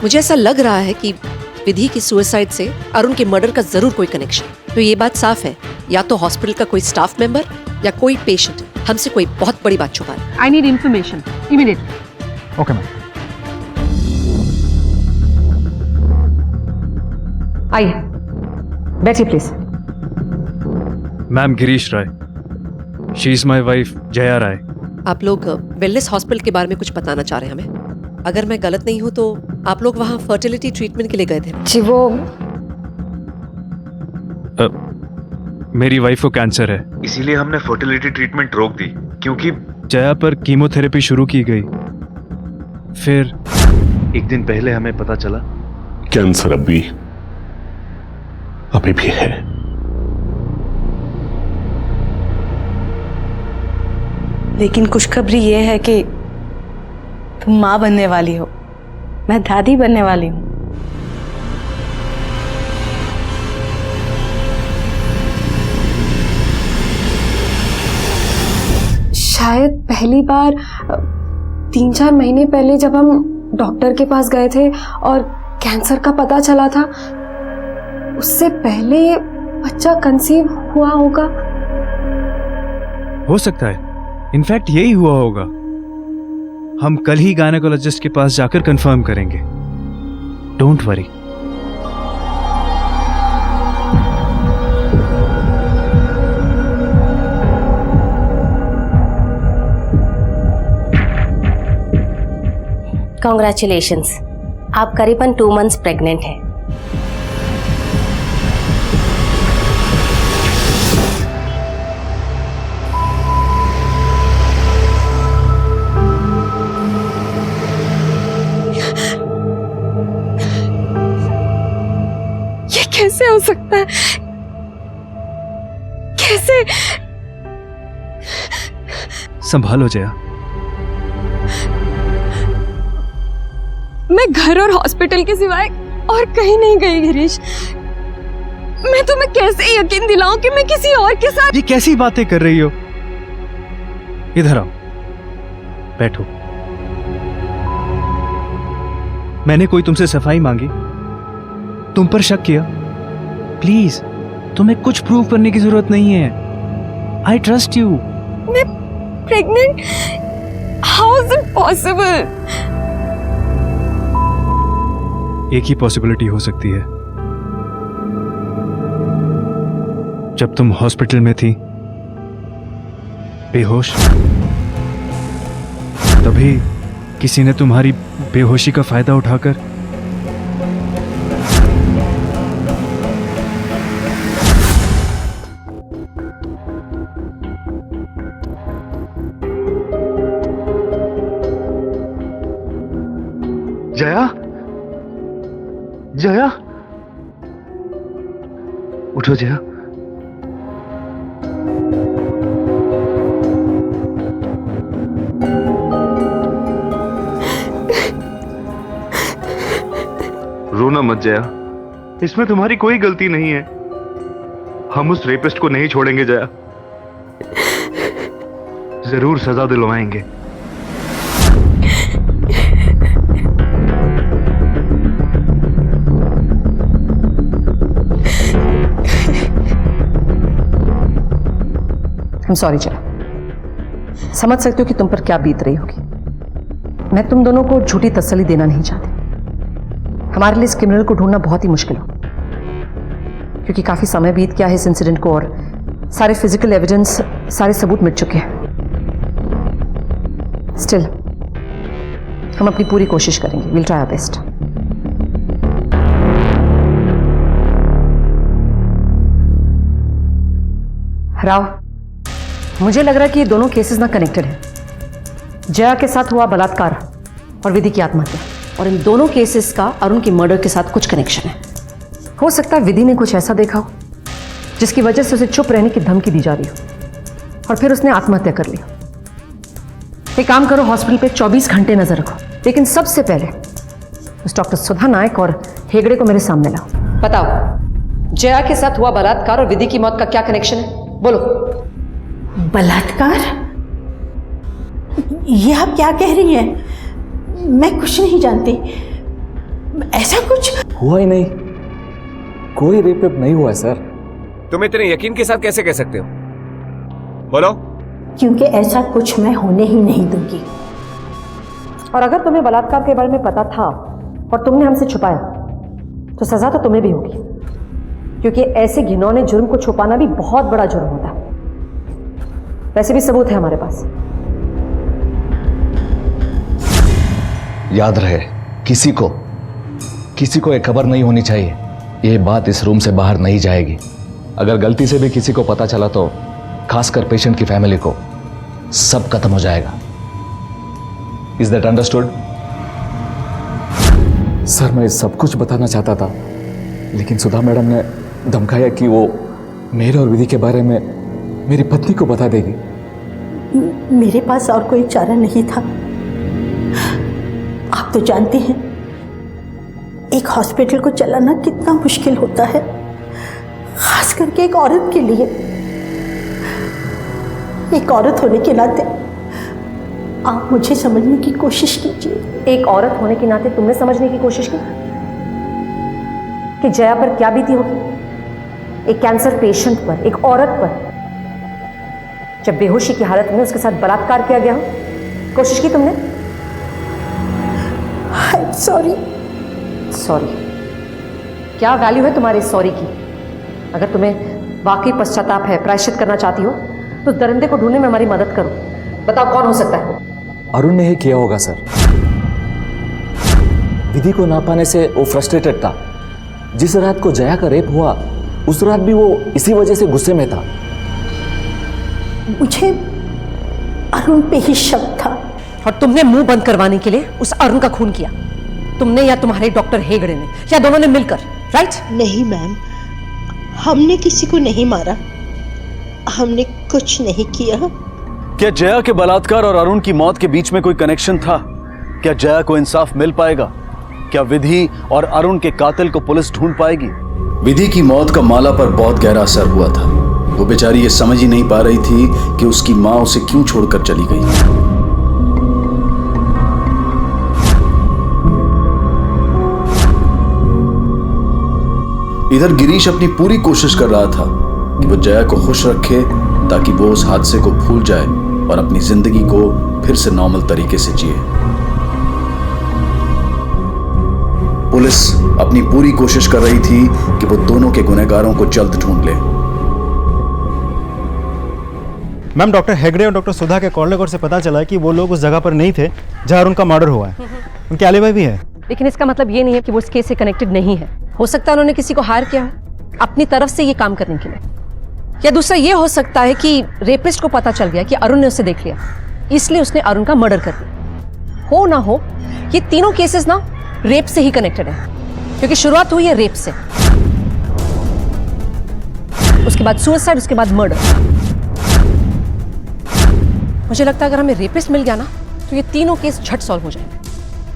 मुझे ऐसा लग रहा है कि विधि की सुसाइड से अरुण के मर्डर का जरूर कोई कनेक्शन। तो ये बात साफ है, या तो हॉस्पिटल का कोई स्टाफ मेंबर या कोई पेशेंट हमसे कोई बहुत बड़ी बात छुपा रहा है। I need information immediately. Okay ma'am. आइए बैठिए please. Ma'am Girish Rai, she is my wife Jaya Rai. आप लोग वेलनेस हॉस्पिटल के बारे में कुछ बताना चाह रहे हैं हमें? अगर मैं गलत नहीं हूं तो आप लोग वहां फर्टिलिटी ट्रीटमेंट के लिए गए थे। जी वो मेरी वाइफ को कैंसर है, इसीलिए हमने फर्टिलिटी ट्रीटमेंट रोक दी क्योंकि जया पर कीमोथेरेपी शुरू की गई। फिर एक दिन पहले हमें पता चला कैंसर अभी भी है। लेकिन खुशखबरी ये है कि तुम माँ बनने वाली हो, मैं दादी बनने वाली हूँ। शायद पहली बार 3-4 महीने पहले जब हम डॉक्टर के पास गए थे और कैंसर का पता चला था, उससे पहले बच्चा कंसीव हुआ होगा। हो सकता है, इनफैक्ट यही हुआ होगा। हम कल ही गायनेकोलॉजिस्ट के पास जाकर कंफर्म करेंगे। Don't worry. कॉन्ग्रेचुलेशंस, आप करीबन 2 मंथ्स प्रेग्नेंट हैं। ये कैसे हो सकता है? कैसे? संभालो जया। मैं घर और हॉस्पिटल के सिवाय और कहीं नहीं गई गिरीश। मैं तुम्हें कैसे यकीन दिलाऊं कि मैं किसी और के साथ। ये कैसी बातें कर रही हो? इधर आओ, बैठो। मैंने कोई तुमसे सफाई मांगी? तुम पर शक किया? प्लीज, तुम्हें कुछ प्रूव करने की जरूरत नहीं है। I trust you. मैं pregnant? How is it possible? एक ही पॉसिबिलिटी हो सकती है। जब तुम हॉस्पिटल में थी बेहोश, तभी किसी ने तुम्हारी बेहोशी का फायदा उठाकर जया, जया, उठो जया। रोना मत जया, इसमें तुम्हारी कोई गलती नहीं है। हम उस रेपिस्ट को नहीं छोड़ेंगे जया, जरूर सजा दिलवाएंगे। सॉरी जया, समझ सकती हो कि तुम पर क्या बीत रही होगी। मैं तुम दोनों को झूठी तसल्ली देना नहीं चाहती। हमारे लिए इस क्रिमिनल को ढूंढना बहुत ही मुश्किल हो, क्योंकि काफी समय बीत गया है इस इंसिडेंट को और सारे फिजिकल एविडेंस, सारे सबूत मिट चुके हैं। स्टिल हम अपनी पूरी कोशिश करेंगे। Will try our best. Rao, मुझे लग रहा है कि ये दोनों केसेस ना कनेक्टेड हैं। जया के साथ हुआ बलात्कार और विधि की आत्महत्या, और इन दोनों केसेस का अरुण की मर्डर के साथ कुछ कनेक्शन है। हो सकता है विधि ने कुछ ऐसा देखा हो जिसकी वजह से उसे चुप रहने की धमकी दी जा रही हो और फिर उसने आत्महत्या कर ली। एक काम करो, हॉस्पिटल पे 24 घंटे नजर रखो, लेकिन सबसे पहले उस डॉक्टर सुधा नायक और हेगड़े को मेरे सामने लाओ। बताओ, जया के साथ हुआ बलात्कार और विधि की मौत का क्या कनेक्शन है? बोलो। बलात्कार? ये आप क्या कह रही हैं? मैं कुछ नहीं जानती। ऐसा कुछ हुआ ही नहीं, कोई रेप नहीं हुआ है सर। तुम इतने यकीन के साथ कैसे कह सकते हो? बोलो। क्योंकि ऐसा कुछ मैं होने ही नहीं दूंगी। और अगर तुम्हें बलात्कार के बारे में पता था और तुमने हमसे छुपाया, तो सजा तो तुम्हें भी होगी, क्योंकि ऐसे घिनौने जुर्म को छुपाना भी बहुत बड़ा जुर्म होता है। वैसे भी सबूत है हमारे पास। याद रहे, किसी को एक खबर नहीं होनी चाहिए। ये बात इस रूम से बाहर नहीं जाएगी। अगर गलती से भी किसी को पता चला तो खासकर पेशेंट की फैमिली को सब खत्म हो जाएगा। Is that understood? सर, मैं सब कुछ बताना चाहता था, लेकिन सुधा मैडम ने धमकाया कि वो मेरे और विधि के बारे में मेरी पत्नी को बता देगी। मेरे पास और कोई चारा नहीं था। आप तो जानते हैं एक हॉस्पिटल को चलाना कितना मुश्किल होता है, खास करके एक औरत के लिए। एक औरत होने के नाते आप मुझे समझने की कोशिश कीजिए। एक औरत होने के नाते तुमने समझने की कोशिश की कि जया पर क्या बीती होगी, एक कैंसर पेशेंट पर, एक औरत पर, जब बेहोशी की हालत में उसके साथ बलात्कार किया गया हो। कोशिश की तुमने? सॉरी। सॉरी? क्या वैल्यू है तुम्हारे सॉरी की? अगर तुम्हें वाकई पश्चाताप है, प्रायश्चित करना चाहती हो, तो दरिंदे को ढूंढने में हमारी मदद करो। बताओ कौन हो सकता है? अरुण ने ही किया होगा सर। विधि को ना पाने से वो फ्रस्ट्रेटेड था। जिस रात को जया का रेप हुआ उस रात भी वो इसी वजह से गुस्से में था। मुझे अरुण पे ही शक था। और तुमने मुंह बंद करवाने के लिए उस अरुण का खून किया। तुमने या तुम्हारे डॉक्टर हेगड़े ने या दोनों ने मिलकर, राइट? नहीं मैम, हमने किसी को नहीं मारा, हमने कुछ नहीं किया। क्या जया के बलात्कार और अरुण की मौत के बीच में कोई कनेक्शन था? क्या जया को इंसाफ मिल पाएगा? क्या विधि और अरुण के कातिल को पुलिस ढूंढ पाएगी? विधि की मौत का माला पर बहुत गहरा असर हुआ था। वो बेचारी ये समझ ही नहीं पा रही थी कि उसकी माँ उसे क्यों छोड़कर चली गई। इधर गिरीश अपनी पूरी कोशिश कर रहा था कि वो जया को खुश रखे ताकि वो उस हादसे को भूल जाए और अपनी जिंदगी को फिर से नॉर्मल तरीके से जिए। पुलिस अपनी पूरी कोशिश कर रही थी कि वो दोनों के गुनहगारों को जल्द ढूंढ ले। मैम, डॉक्टर हेगड़े और डॉक्टर सुधा के कॉल रिकॉर्ड से पता चला है कि वो लोग उस जगह पर नहीं थे जहां उनका मर्डर हुआ है। उनके एलिबी भी है। लेकिन इसका मतलब ये नहीं है कि वो इस केस से कनेक्टेड नहीं है। हो सकता है उन्होंने किसी को हायर किया हो अपनी तरफ से ये काम करने के लिए, या दूसरा ये हो सकता है कि रेपिस्ट को पता चल गया कि अरुण ने उसे देख लिया, इसलिए उसने अरुण का मर्डर कर दिया। हो ना हो, ये तीनों केसेस ना रेप से ही कनेक्टेड है, क्योंकि शुरुआत हुई है रेप से, उसके बाद सुसाइड, उसके बाद मर्डर। मुझे लगता है अगर हमें रेपिस्ट मिल गया ना तो ये तीनों केस झट सॉल्व हो जाएंगे,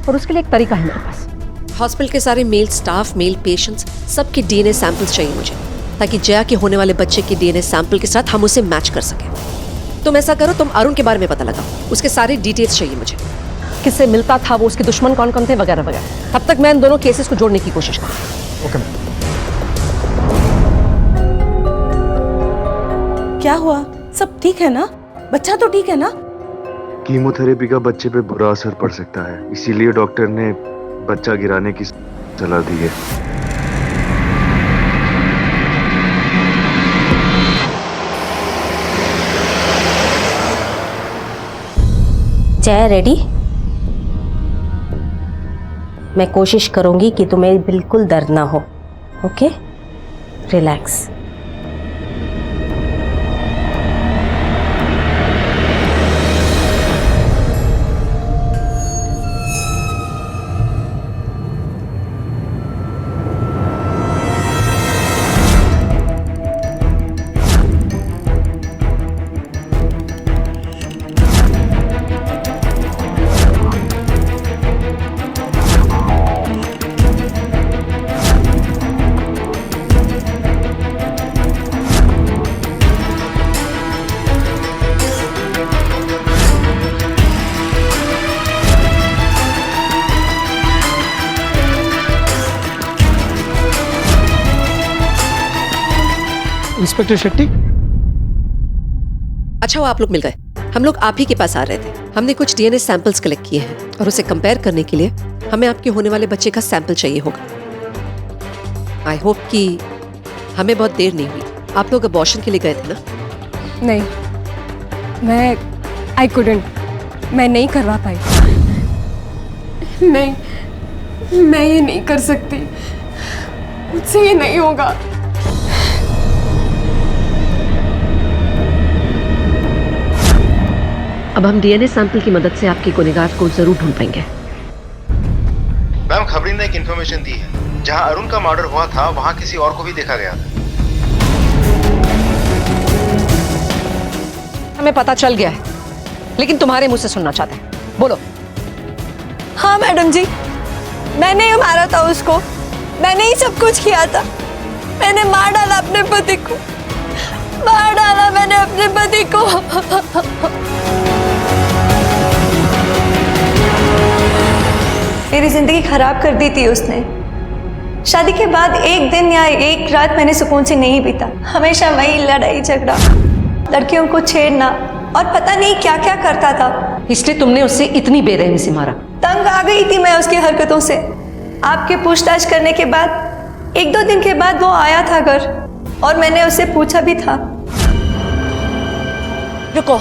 और उसके लिए एक तरीका है मेरे पास। हॉस्पिटल के सारे मेल स्टाफ, मेल पेशेंट्स, सबके डीएनए सैंपल्स चाहिए मुझे, ताकि जया के होने वाले बच्चे के डीएनए सैंपल के साथ हम उसे मैच कर सकें। तुम ऐसा करो, तुम अरुण के बारे में पता लगाओ, उसके सारे डिटेल्स चाहिए मुझे, किससे मिलता था वो, उसके दुश्मन कौन कौन थे, वगैरह वगैरह। तब तक मैं इन दोनों केसेस को जोड़ने की कोशिश करूँ। ओके। क्या हुआ? सब ठीक है ना? बच्चा तो ठीक है ना? कीमोथेरेपी का बच्चे पे बुरा असर पड़ सकता है, इसीलिए डॉक्टर ने बच्चा गिराने की सलाह दी है। जया रेडी? मैं कोशिश करूंगी कि तुम्हें बिल्कुल दर्द ना हो। Okay, relax. इंस्पेक्टर शेट्टी। अच्छा, वो आप लोग मिल गए। हम लोग आप ही के पास आ रहे थे। हमने कुछ डीएनए सैंपल्स कलेक्ट किए हैं और उसे कंपेयर करने के लिए हमें आपके होने वाले बच्चे का सैंपल चाहिए होगा। आई होप कि हमें बहुत देर नहीं हुई। आप लोग अबॉर्शन के लिए गए थे ना? नहीं, आई कुडंट, मैं नहीं करवा पाई। नहीं, मैं ये नहीं कर सकती, मुझसे ये नहीं होगा। अब हम डीएनए सैंपल की मदद से आपके गुनहगार को जरूर ढूंढ पाएंगे। मैम, खबरी ने एक इन्फॉर्मेशन दी है, जहां अरुण का मर्डर हुआ था वहां किसी और को भी देखा गया था। हमें पता चल गया है, लेकिन तुम्हारे मुंह से सुनना चाहते हैं। बोलो। हाँ मैडम जी, मैंने ही मारा था उसको, मैंने ही सब कुछ किया था। मैंने मार डाला अपने पति को, मार डाला मैंने अपने पति को। मेरी जिंदगी खराब कर दी थी उसने। शादी के बाद एक दिन या एक रात मैंने सुकून से नहीं बीता। हमेशा वही लड़ाई झगड़ा, लड़कियों को छेड़ना और पता नहीं क्या क्या करता था। इसलिए तुमने उससे इतनी बेरहमी से मारा? तंग आ गई थी मैं उसकी हरकतों से। आपके पूछताछ करने के बाद 1-2 दिन के बाद वो आया था घर और मैंने उससे पूछा भी था। रुको,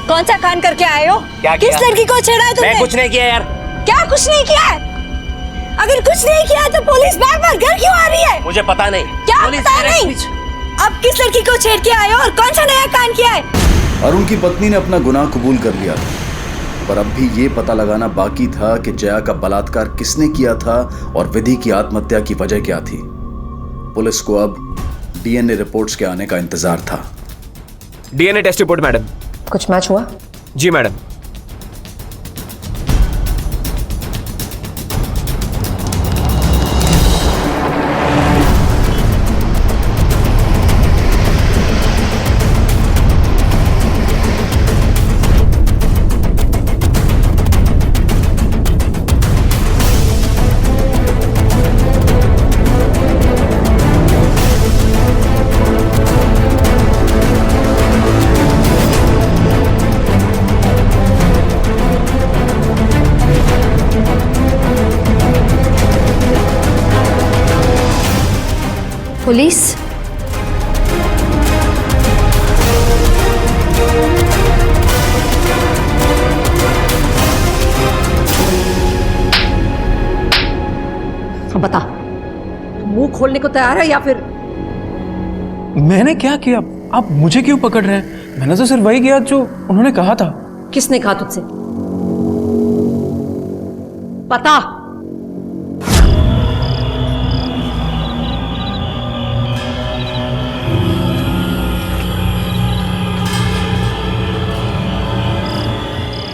कौन सा कांड करके आए हो? किस लड़की को छेड़ा है तुमने? मैं कुछ नहीं किया यार। क्या कुछ नहीं किया है? अगर कुछ नहीं किया तो पुलिस बार बार घर क्यों आ रही है? मुझे पता नहीं। क्या पता नहीं? अब किस लड़की को छेड़ के आए हो और कौन सा नया कांड किया है? अरुण की पत्नी ने अपना गुनाह कबूल कर लिया था, पर अब भी ये पता लगाना बाकी था कि जया का बलात्कार किसने किया था और विधि की आत्महत्या की वजह क्या थी। पुलिस को अब डीएनए रिपोर्ट्स के आने का इंतजार था। DNA test report madam. कुछ मैच हुआ? जी मैडम। पुलिस? बता, मुंह खोलने को तैयार है या फिर? मैंने क्या किया? आप मुझे क्यों पकड़ रहे हैं? मैंने तो सिर्फ वही किया जो उन्होंने कहा था। किसने कहा तुझसे? पता।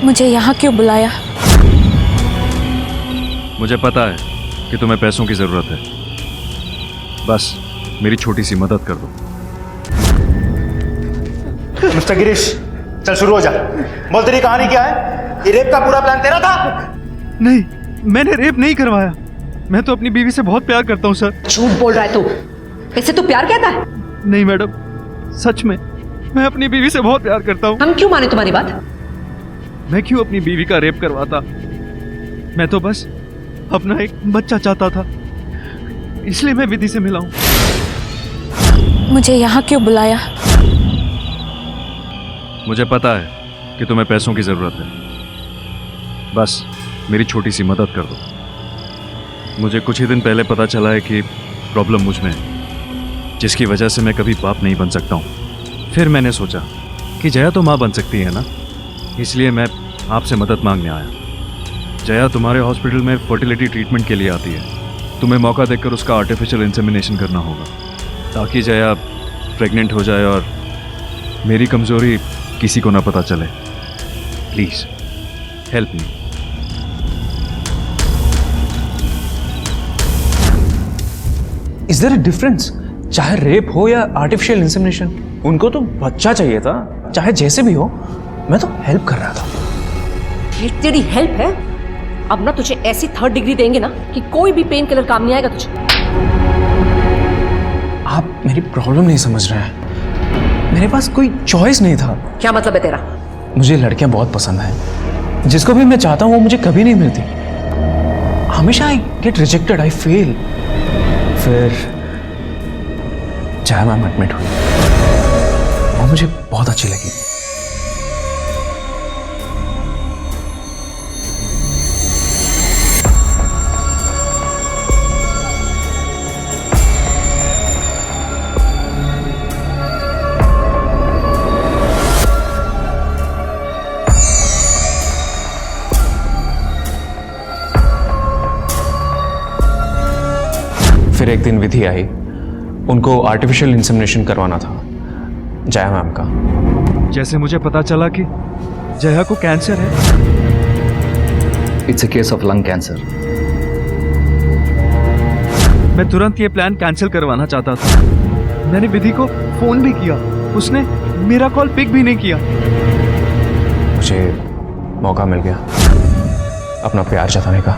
मुझे यहाँ क्यों बुलाया? मुझे पता है कि तुम्हें पैसों की जरूरत है। बस मेरी छोटी सी मदद कर दो। मिस्टर गिरीश, चल शुरू हो जा। बोल, तेरी कहानी क्या है? ये रेप का पूरा प्लान तेरा था? नहीं, मैंने रेप नहीं करवाया। मैं तो अपनी बीवी से बहुत प्यार करता हूँ सर। झूठ बोल रहा है तू। ऐसे तू प्यार कहता है? नहीं मैडम, सच में मैं अपनी बीवी से बहुत प्यार करता हूँ। हम क्यों माने तुम्हारी बात? मैं क्यों अपनी बीवी का रेप करवाता? मैं तो बस अपना एक बच्चा चाहता था, इसलिए मैं विधि से मिला हूं। मुझे यहाँ क्यों बुलाया? मुझे पता है कि तुम्हें पैसों की जरूरत है। बस मेरी छोटी सी मदद कर दो। मुझे कुछ ही दिन पहले पता चला है कि प्रॉब्लम मुझ में है, जिसकी वजह से मैं कभी बाप नहीं बन सकता हूँ। फिर मैंने सोचा कि जया तो माँ बन सकती है ना, इसलिए मैं आपसे मदद मांगने आया। जया तुम्हारे हॉस्पिटल में फर्टिलिटी ट्रीटमेंट के लिए आती है। तुम्हें मौका देकर उसका आर्टिफिशियल इंसेमिनेशन करना होगा ताकि जया प्रेग्नेंट हो जाए और मेरी कमजोरी किसी को ना पता चले। Please help me. Is there a difference? चाहे रेप हो या आर्टिफिशियल इंसेमिनेशन, उनको तो बच्चा चाहिए था। चाहे जैसे भी हो, मैं तो हेल्प कर रहा था। ये तेरी हेल्प है? अब ना तुझे ऐसी 3rd डिग्री देंगे ना कि कोई भी पेन किलर काम नहीं आएगा तुझे। आप मेरी प्रॉब्लम नहीं समझ रहे हैं। मेरे पास कोई चॉइस नहीं था। क्या मतलब है तेरा? मुझे लड़कियां बहुत पसंद हैं। जिसको भी मैं चाहता हूं वो मुझे कभी नहीं मिलती। हमेशा I get rejected, I fail. फिर जया मैम एडमिट हुई, वो मुझे बहुत अच्छी लगी। फिर एक दिन विधि आई, उनको आर्टिफिशियल इंसेमिनेशन करवाना था जया मैम का। जैसे मुझे पता चला कि जया को कैंसर है। It's a case of lung cancer. मैं तुरंत ये प्लान कैंसिल करवाना चाहता था। मैंने विधि को फोन भी किया, उसने मेरा कॉल पिक भी नहीं किया। मुझे मौका मिल गया अपना प्यार जताने का।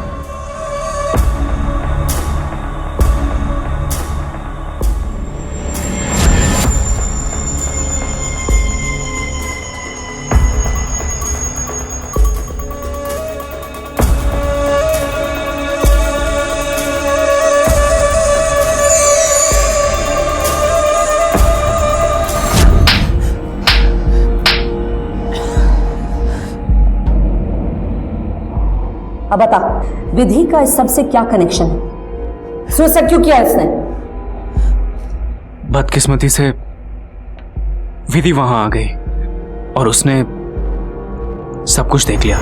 अब बता, विधि का इस सब से क्या कनेक्शन है? सुसाइड क्यों किया इसने? बदकिस्मती से विधि वहां आ गई और उसने सब कुछ देख लिया।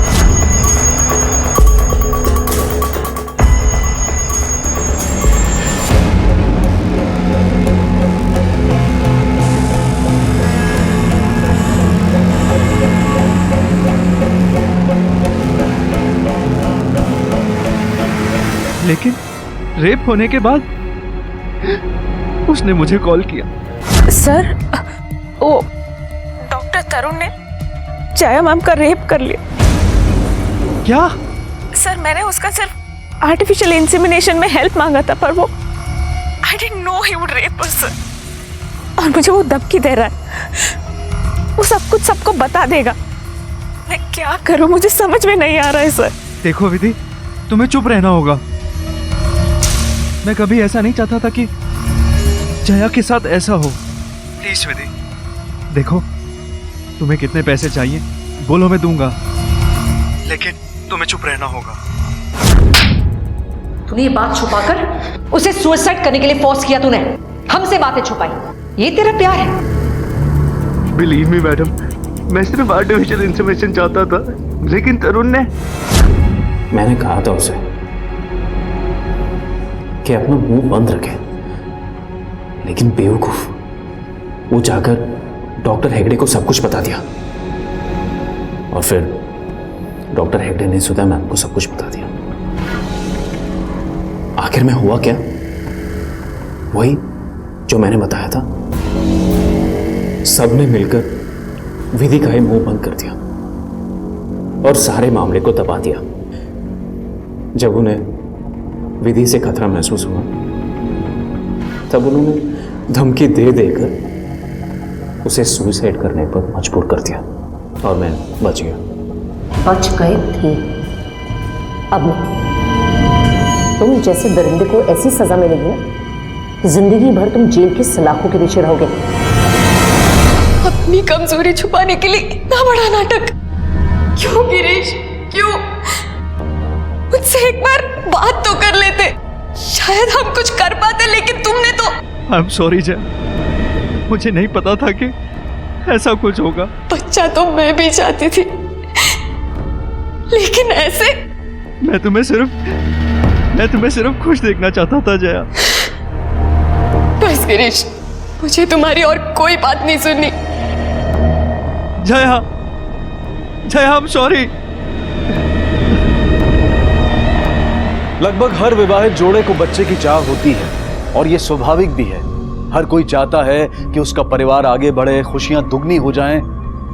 लेकिन रेप होने के बाद उसने मुझे कॉल किया। सर, ओ डॉक्टर तरुण ने जया मैम का रेप कर लिया। क्या? सर, मैंने उसका सिर्फ आर्टिफिशियल इंसेमिनेशन में हेल्प मांगा था, पर वो I didn't know he would rape us sir. और मुझे वो धमकी दे रहा है, वो सब कुछ सबको बता देगा। मैं क्या करूं, मुझे समझ में नहीं आ रहा है सर। देखो विधि, तुम्हें चुप रहना होगा। मैं कभी ऐसा नहीं चाहता था कि जया के साथ ऐसा हो। प्लीज विधि, देखो तुम्हें कितने पैसे चाहिए बोलो, मैं दूंगा, लेकिन तुम्हें चुप रहना होगा। तूने ये बात छुपाकर उसे सुसाइड करने के लिए फोर्स किया, तूने हमसे बातें छुपाई, ये तेरा प्यार है? बिलीव मी मैडम, मैं सिर्फ आर्टिफिशियल इंसेमिनेशन चाहता था, लेकिन तरुण ने। मैंने कहा था उसे कि अपना मुंह बंद रखे, लेकिन बेवकूफ वो जाकर डॉक्टर हेगड़े को सब कुछ बता दिया और फिर डॉक्टर हेगड़े ने सुधा मैम को सब कुछ बता दिया। आखिर में हुआ क्या? वही जो मैंने बताया था। सबने मिलकर विधि का ही मुंह बंद कर दिया और सारे मामले को दबा दिया। जब उन्हें विधि से खतरा महसूस हुआ तब उन्होंने धमकी दे देकर उसे सुसाइड करने पर मजबूर कर दिया और मैं बच गया। बच गए थे? अब नहीं। तुम जैसे दरिंदे को ऐसी सजा मिलेगी ना कि जिंदगी भर तुम जेल की सलाखों के पीछे रहोगे। अपनी कमजोरी छुपाने के लिए इतना बड़ा नाटक क्यों गिरीश, क्यों? मुझसे एक बार बात तो कर लेते, शायद हम कुछ कर पाते, लेकिन तुमने तो। आई एम सॉरी जया, मुझे नहीं पता था कि ऐसा कुछ होगा। बच्चा तो मैं भी चाहती थी, लेकिन ऐसे। मैं तुम्हें सिर्फ खुश देखना चाहता था जया। बस गिरीश, मुझे तुम्हारी और कोई बात नहीं सुननी। Jaya, I am sorry. लगभग हर विवाहित जोड़े को बच्चे की चाह होती है और ये स्वाभाविक भी है। हर कोई चाहता है कि उसका परिवार आगे बढ़े, खुशियां दुगनी हो जाएं,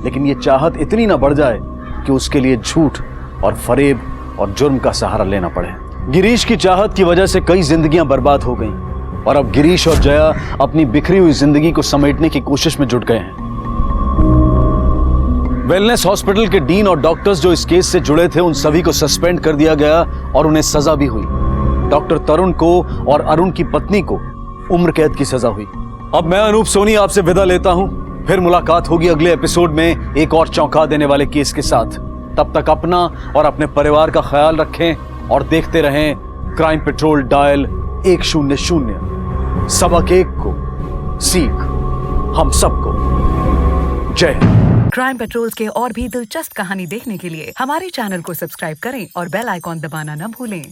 लेकिन ये चाहत इतनी ना बढ़ जाए कि उसके लिए झूठ और फरेब और जुर्म का सहारा लेना पड़े। गिरीश की चाहत की वजह से कई जिंदगियां बर्बाद हो गईं और अब गिरीश और जया अपनी बिखरी हुई जिंदगी को समेटने की कोशिश में जुट गए हैं। वेलनेस हॉस्पिटल के डीन और डॉक्टर्स जो इस केस से जुड़े थे, उन सभी को सस्पेंड कर दिया गया और उन्हें सजा भी हुई। डॉक्टर तरुण को और अरुण की पत्नी को उम्र कैद की सजा हुई। अब मैं अनूप सोनी आपसे विदा लेता हूं, फिर मुलाकात होगी अगले एपिसोड में एक और चौंका देने वाले केस के साथ। तब तक अपना और अपने परिवार का ख्याल रखें और देखते रहें क्राइम पेट्रोल डायल 100। सबक एक को सीख हम सबको। जय हिंद। क्राइम पेट्रोल के और भी दिलचस्प कहानी देखने के लिए हमारे चैनल को सब्सक्राइब करें और बेल आइकॉन दबाना न भूलें।